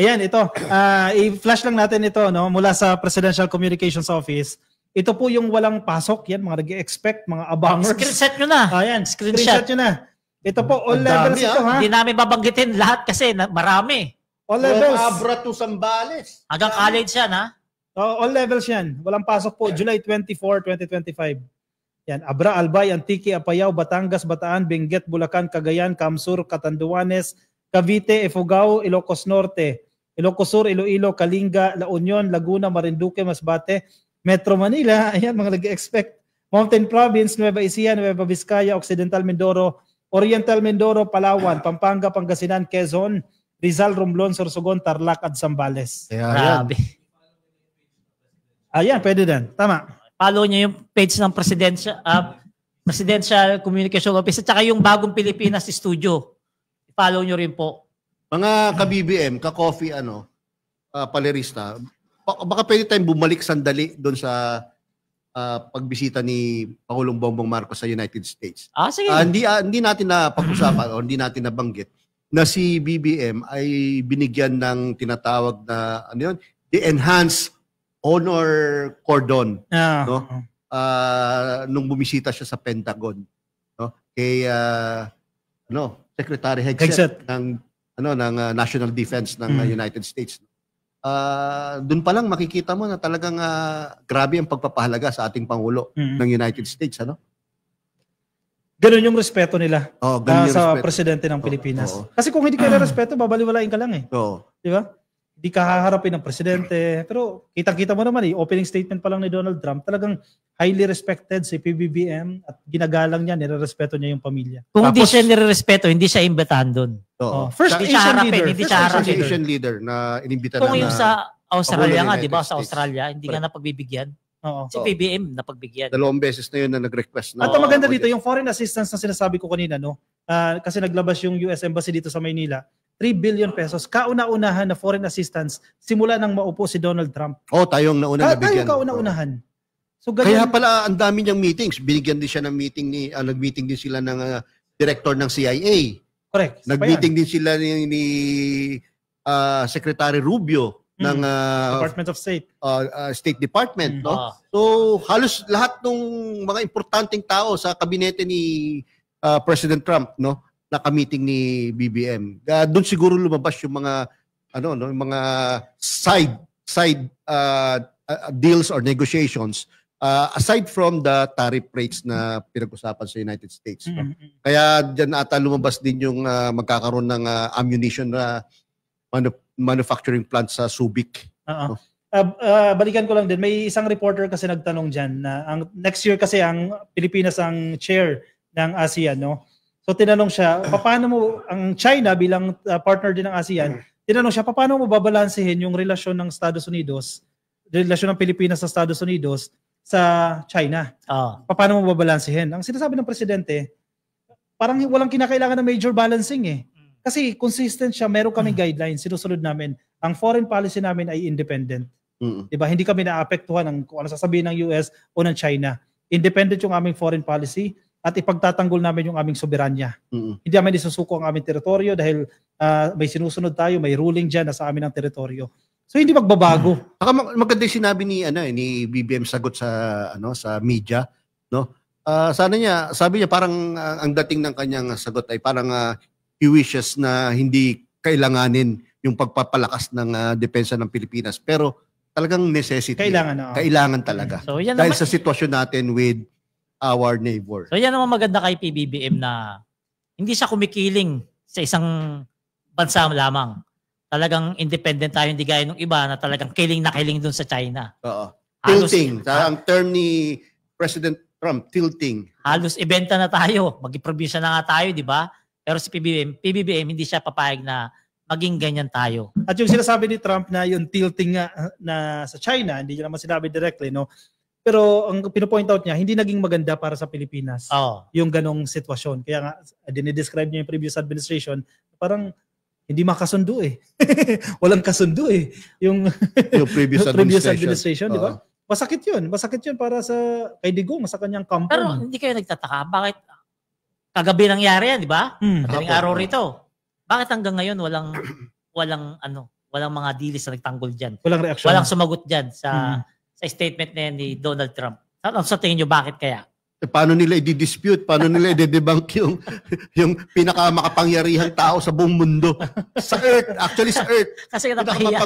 Ayan, ito. I-flash lang natin ito no, mula sa Presidential Communications Office. Ito po yung walang pasok. Yan, mga nag-expect, mga abangers. Screenshot nyo na. Ayan, Screenshot. nyo na. Ito po, all Ang levels dami, ito ha. Hindi namin babanggitin lahat kasi marami. All From levels. Abra to Zambales. Hanggang college yan, ha? All levels yan. Walang pasok po. July 24, 2025. Yan. Abra, Albay, Antique, Apayao, Batangas, Bataan, Benguet, Bulacan, Cagayan, Camsur, Catanduanes, Cavite, Ifugao, Ilocos Norte, Ilocos Sur, Iloilo, Kalinga, La Union, Laguna, Marinduque, Masbate, Metro Manila. Ayan, mga nag-expect. Mountain Province, Nueva Ecija, Nueva Vizcaya, Occidental Mindoro, Oriental Mindoro, Palawan, Pampanga, Pangasinan, Quezon, Rizal, Romblon, Sorsogon, Tarlac at Zambales. Grabe. Ayan, pwede din. Tama. Follow nyo yung page ng Presidential Communication Office at saka yung Bagong Pilipinas Studio. Follow nyo rin po. Mga ka-BBM, ka-coffee, palerista, baka pwede tayong bumalik sandali doon sa pagbisita ni Pangulong Bongbong Marcos sa United States. Sige. Hindi natin na pag-usapan o hindi natin nabanggit na si BBM ay binigyan ng tinatawag na the Enhanced Honor Cordon, no? Nung bumisita siya sa Pentagon, no? Kay Secretary Hegseth ng National Defense ng United States. Doon pa lang makikita mo na talagang grabe ang pagpapahalaga sa ating Pangulo ng United States, Ganun yung respeto nila ganun yung sa respeto. Presidente ng Pilipinas. Kasi kung hindi ka na respeto, babaliwalain ka lang eh. Di ba? Hindi ka haharapin ng Presidente. Pero kitang-kita mo naman opening statement pa lang ni Donald Trump, talagang highly respected si PBBM at ginagalang niya, nire-respeto niya yung pamilya. Kung hindi siya nire-respeto, hindi siya imbitahan doon. First Hindi siya Asian harapin, leader. hindi siya harapin. Asian leader na inimbita Kung na yung sa Australia nga, United di ba? Sa States. Australia, hindi nga napagbibigyan. Oo. Si PBM napagbigyan. 2 beses na yun na nag-request na. At ang maganda dito, yung foreign assistance na sinasabi ko kanina, kasi naglabas yung US Embassy dito sa Maynila, 3 billion pesos, kauna-unahan na foreign assistance simula nang maupo si Donald Trump. Tayong nauna nabigyan. Tayong kauna-unahan. So, Kaya pala ang dami niyang meetings. Binigyan din siya ng meeting nag-meeting din sila ng director ng CIA. Correct. Nag-meeting din sila ni Secretary Rubio ng Department of State. State Department, no? So halos lahat ng mga importanteng tao sa kabinete ni President Trump, no, naka-meeting ni BBM. Doon siguro lumabas yung mga yung mga side deals or negotiations aside from the tariff rates na pinag-usapan sa United States. No? Kaya diyan ata lumabas din yung magkakaroon ng ammunition na manufacturing plant sa Subic. Balikan ko lang din, may isang reporter kasi nagtanong dyan na next year kasi ang Pilipinas ang chair ng ASEAN, no? So tinanong siya, paano mo, ang China bilang partner din ng ASEAN, tinanong siya, paano mo babalansehin yung relasyon ng Estados Unidos, relasyon ng Pilipinas sa Estados Unidos sa China? Paano mo babalansehin? Ang sinasabi ng presidente, parang walang kinakailangan ng major balancing eh. Kasi consistent siya, meron kaming guidelines, sinusunod namin. Ang foreign policy namin ay independent. Diba? Hindi kami naapektuhan ng kung ano sasabihin ng US o ng China. Independent yung aming foreign policy at ipagtatanggol namin yung aming soberanya. Hindi namin isusuko ang aming teritoryo dahil may sinusunod tayo, may ruling dyan na sa amin ang teritoryo. So hindi magbabago. Saka maganda yung sinabi ni BBM sagot sa media, no? Sabi niya parang ang dating ng kanyang sagot ay parang he wishes na hindi kailanganin yung pagpapalakas ng depensa ng Pilipinas, pero talagang necessity. Kailangan talaga. So, yan dahil naman, sa sitwasyon natin with our neighbor. So yan naman maganda kay PBBM na hindi siya kumikiling sa isang bansa lamang. Talagang independent tayo, hindi gaya ng iba na talagang kiling na kiling dun sa China. Oo. Tilting. Ang term ni President Trump, tilting. Halos ibenta na tayo. Mag-provision na nga tayo, di ba? Pero si PBBM hindi siya papayag na maging ganyan tayo. At yung sinasabi ni Trump na yung tilting nga na sa China, hindi niya naman sinabi directly, no? Pero ang pinopoint out niya, hindi naging maganda para sa Pilipinas yung ganong sitwasyon. Kaya nga, dinidescribe niya yung previous administration, parang hindi makasundo eh. Walang kasundo eh. Yung previous administration, di ba? Masakit yun. Masakit yun para sa kay Digong, sa kanyang kampo. Pero hindi kayo nagtataka. Bakit kagabi nangyari yan, di ba? Madaling araw rito. Bakit hanggang ngayon walang mga dilis na nagtanggol dyan? Walang reaksyon. Walang sumagot dyan sa statement na yan ni Donald Trump. Sa tingin nyo, bakit kaya? Paano nila i-dispute? Paano nila i-debunk yung pinakamakapangyarihang tao sa buong mundo? Sa Earth. Actually, sa Earth. Kasi napahiya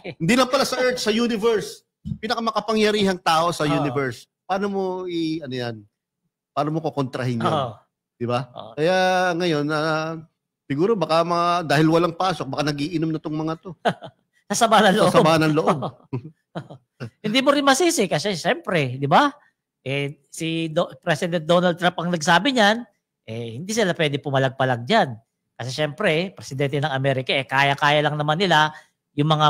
eh. Hindi lang pala sa Earth, sa universe. Pinakamakapangyarihang tao sa universe. Paano mo paano mo kukontrahin yun? Di ba? Kaya ngayon, siguro baka dahil walang pasok, baka nagiinom na tong mga to. Sasama ng loob. Sasama ng loob. Hindi mo rin masisi kasi siyempre, di ba? Si President Donald Trump ang nagsabi niyan, hindi sila pwede pumalag-palag dyan. Kasi siyempre, presidente ng Amerika, kaya-kaya lang naman nila yung mga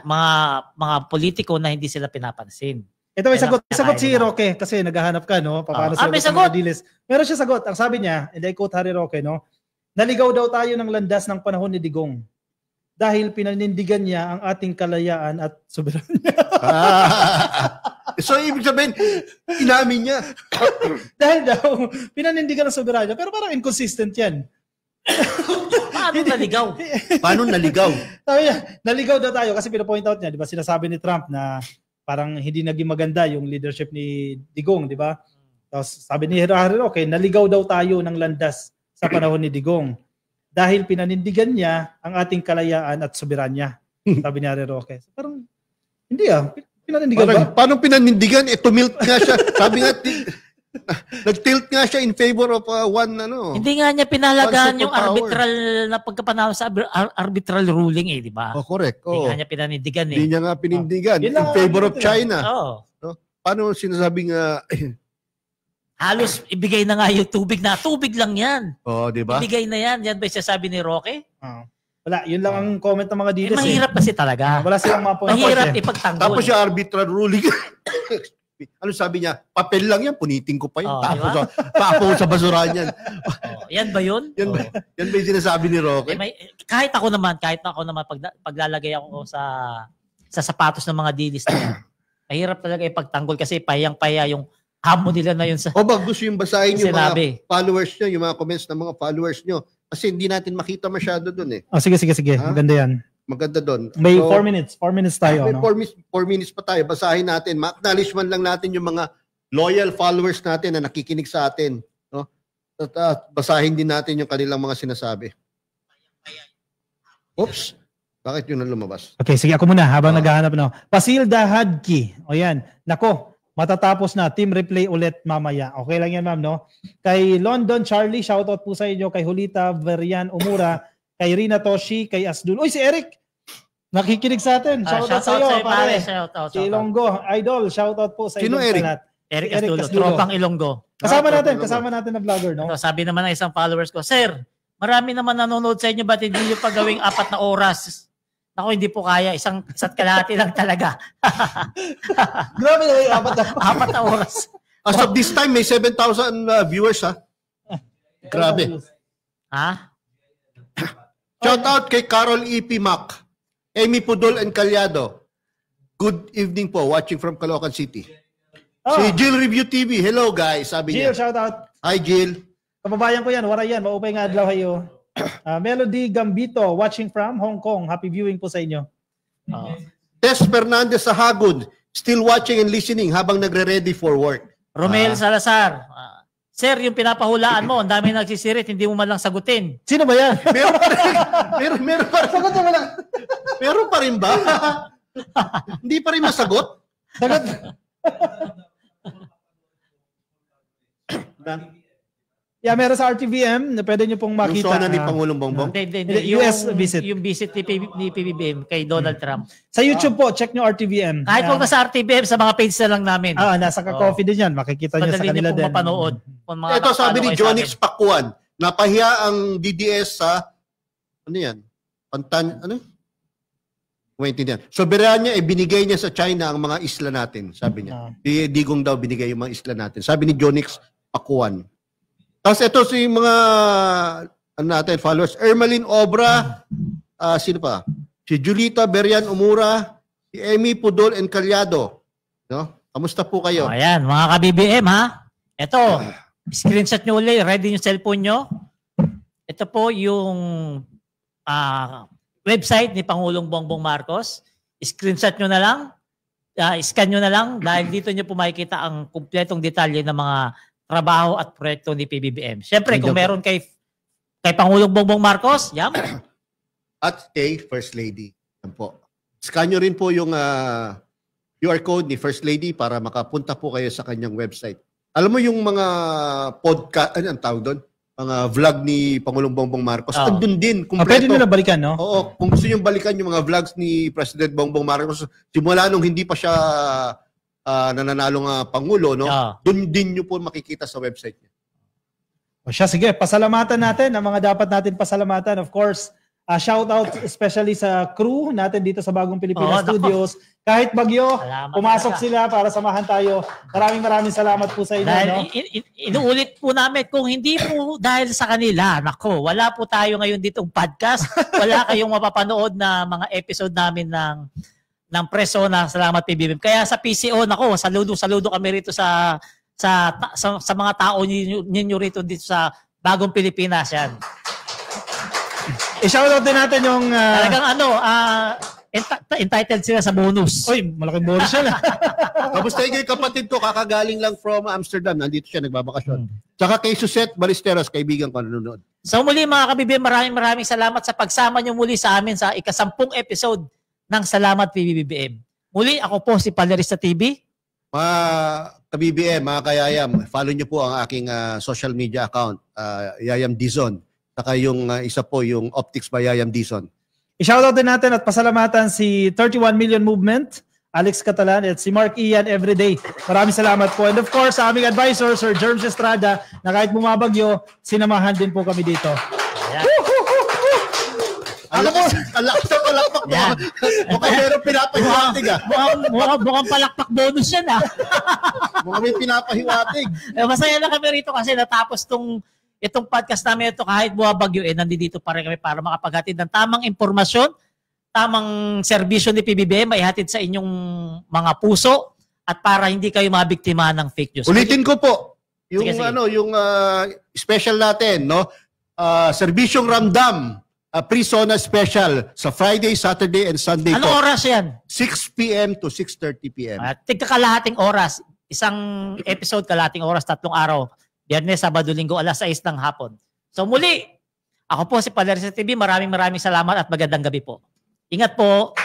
mga politiko na hindi sila pinapansin. Ito may sagot si Roque kasi naghahanap ka, no? Paano may sagot. Meron siya sagot. Ang sabi niya, and I quote Harry Roque, no? Naligaw daw tayo ng landas ng panahon ni Digong dahil pinanindigan niya ang ating kalayaan at soberanya. So, ibig sabihin, inamin niya. Dahil daw, pinanindigan ang soberanya. Pero parang inconsistent yan. Paano naligaw? Paano naligaw? Sabi niya, naligaw daw tayo kasi pinapoint out niya, di ba, sinasabi ni Trump na parang hindi naging maganda yung leadership ni Digong, di ba? Tapos sabi ni Harry Roque, naligaw daw tayo ng landas sa panahon ni Digong dahil pinanindigan niya ang ating kalayaan at soberanya. Sabi ni Harry Roque. Parang, hindi pinanindigan ba? Paano pinanindigan? Tumilt nga siya. Sabi nga, nag-tilt nga siya in favor of Hindi nga niya pinahalagaan yung arbitral na pagkapanalo sa arbitral ruling di ba? Correct. Hindi nga niya pinanindigan Hindi niya nga pinindigan. In favor of China. No? Paano sinasabing halos ibigay na nga yung tubig lang yan. Di ba? Ibigay na yan. Yan ba yung sasabi ni Roque? Wala, yun lang ang comment ng mga dealers. Mahirap kasi talaga. Wala silang mga point. Mahirap ipagtanggol. Tapos yung arbitral ruling. Ano sabi niya? Papel lang yan, puniting ko pa yun. Tapos sa basurahan yan. Yan ba yun? Yan ba yung sinasabi ni Roque? Kahit ako naman, paglalagay ako sa sapatos ng mga dealers na yan, mahirap talaga ipagtanggol kasi payang-paya yung hamon nila na yun sa gusto yung basahin yung mga followers nyo, yung mga comments ng mga followers nyo. Kasi hindi natin makita masyado dun Sige. Maganda yan. Maganda dun. May 4 minutes. 4 minutes tayo. May 4 minutes pa tayo. Basahin natin. Ma-acknowledge man lang natin yung mga loyal followers natin na nakikinig sa atin. No? At basahin din natin yung kanilang mga sinasabi. Oops. Bakit yun ang lumabas? Okay, sige ako muna habang naghahanap na. Pasilda Hadki. O yan. Nako. Matatapos na. Team replay ulit mamaya. Okay lang yan, ma'am, no? Kay London Charlie, shoutout po sa inyo. Kay Julita Verian Umura. Kay Rina Toshi. Kay Asdul. Uy, si Eric! Nakikinig sa atin. Shoutout sa iyo, pare. Si Ilonggo. Idol, shoutout po sa inyo. Sino Eric? Eric Asdulo. Tropang Ilonggo. Kasama natin na vlogger, no? Sabi naman ng isang followers ko, Sir, marami naman nanonood sa inyo, ba't hindi nyo pagawing 4 na oras? Ako, hindi po kaya. Isa't kalahati lang talaga. Grabe na yung 4 na oras. As of this time, may 7,000 viewers, ha? Grabe. Shout out kay Carol E.P. Mac, Amy Pudol and Calyado. Good evening po, watching from Caloocan City. Si Jill Review TV, hello guys, sabi niya. Jill, shout out. Hi Jill. Kababayan ko yan, waray yan, maupay nga adlaw kayo. Melody Gambito, watching from Hong Kong. Happy viewing po sa inyo. Tess Fernandez Sahagod, still watching and listening habang nagre-ready for work. Romel Salazar. Sir, yung pinapahulaan mo, ang dami nagsisirit, hindi mo man lang sagutin. Sino ba yan? Meron pa rin. Meron pa rin. Sagot mo lang. Meron pa rin ba? Hindi pa rin masagot? Sagot. Yeah, meron sa RTVM na pwede nyo pong makita. Yung zona ni Pangulong Bongbong? Hindi. US visit. Yung visit ni PBBM kay Donald Trump. Sa YouTube po, check nyo RTVM. Kahit huwag na sa RTVM, sa mga page na lang namin. Nasa ka-coffee din yan. Makikita nyo sa kanila din. Mapanood. Ito sabi ni Jonix Pakuan, napahiya ang DDS sa, ano yan? Maintindihan. Soberanya, binigay niya sa China ang mga isla natin, sabi niya. Digong daw binigay yung mga isla natin. Sabi ni Jonix Pakuan. Tapos ito si mga followers. Ermeline Obra, sino pa? Si Julita Berian Umura, si Amy Pudol and Calyado. No? Kamusta po kayo? Ayan, mga ka-BBM ha. Ito, screenshot nyo ulit. Ready yung cellphone nyo. Ito po yung website ni Pangulong Bongbong Marcos. Screenshot nyo na lang. Scan nyo na lang dahil dito nyo po makikita ang kumpletong detalye ng mga trabaho at proyekto ni PBBM. Siyempre, kung meron kay Pangulong Bongbong Marcos, yam. At kay First Lady. Yan po. Scan nyo rin po yung QR code ni First Lady para makapunta po kayo sa kanyang website. Alam mo yung mga podcast, ano ang tawag doon? Mga vlog ni Pangulong Bongbong Marcos. Andun din. Pwede nyo na balikan, no? Oo. Kung gusto nyo balikan yung mga vlogs ni President Bongbong Marcos, simula nung hindi pa siya nananalong Pangulo, no? Doon din nyo po makikita sa website niya. O siya, sige. Pasalamatan natin ang mga dapat natin pasalamatan. Of course, shout out especially sa crew natin dito sa Bagong Pilipinas Studios. Kahit bagyo, pumasok sila para samahan tayo. Maraming salamat po sa inyo. Dahil no? inuulit po namin, kung hindi po dahil sa kanila, nako, wala po tayo ngayon ditong podcast. Wala kayong mapapanood na mga episode namin ng Preso na Salamat PBBM. Kaya sa PCO, nako, saludo kami rito sa mga tao ninyo rito dito sa Bagong Pilipinas yan. I-shoutout din natin yung talagang entitled sila sa bonus. Uy, malaking bonus yan. Kamusta yung kapatid ko, kakagaling lang from Amsterdam. Nandito siya, nagbabakasyon. Tsaka kay Susette Ballesteros, kaibigan ko nanonood. So muli mga kabibim, maraming salamat sa pagsama nyo muli sa amin sa ika-10 episode ng Salamat PBBM. Muli, ako po si Palerista TV. Mga ka-BBM, mga kayayam, follow nyo po ang aking social media account, Yayam Dizon. Saka yung isa po, yung Optics by Yayam Dizon. I-shoutout din natin at pasalamatan si 31 Million Movement, Alex Catalan, at si Mark Ian Everyday. Maraming salamat po. And of course, sa aming advisor, Sir Germs Estrada, na kahit bumabagyo, sinamahan din po kami dito. Yeah. Alam mo, alakas ang palakpak mo. Mukhang meron pinapahiwatig Mukhang palakpak bonus yan Mukhang may pinapahiwatig. Masaya na kami rito kasi natapos itong podcast namin ito kahit buwabagyo nandito pa rin kami para makapaghatid ng tamang impormasyon, tamang serbisyo ni PBBM maihatid sa inyong mga puso at para hindi kayo mabiktima ng fake news. Ulitin ko po, yung sige. yung special natin, no? Serbisyong Ramdam, pre-SONA special sa Friday, Saturday, and Sunday. Anong oras yan? 6 p.m. to 6:30 p.m. Tigkakalahating oras. Isang episode, kalahating oras, 3 araw. Biyernes, Sabado, Linggo, alas 6 ng hapon. So muli, ako po si Palerista TV. Maraming salamat at magandang gabi po. Ingat po.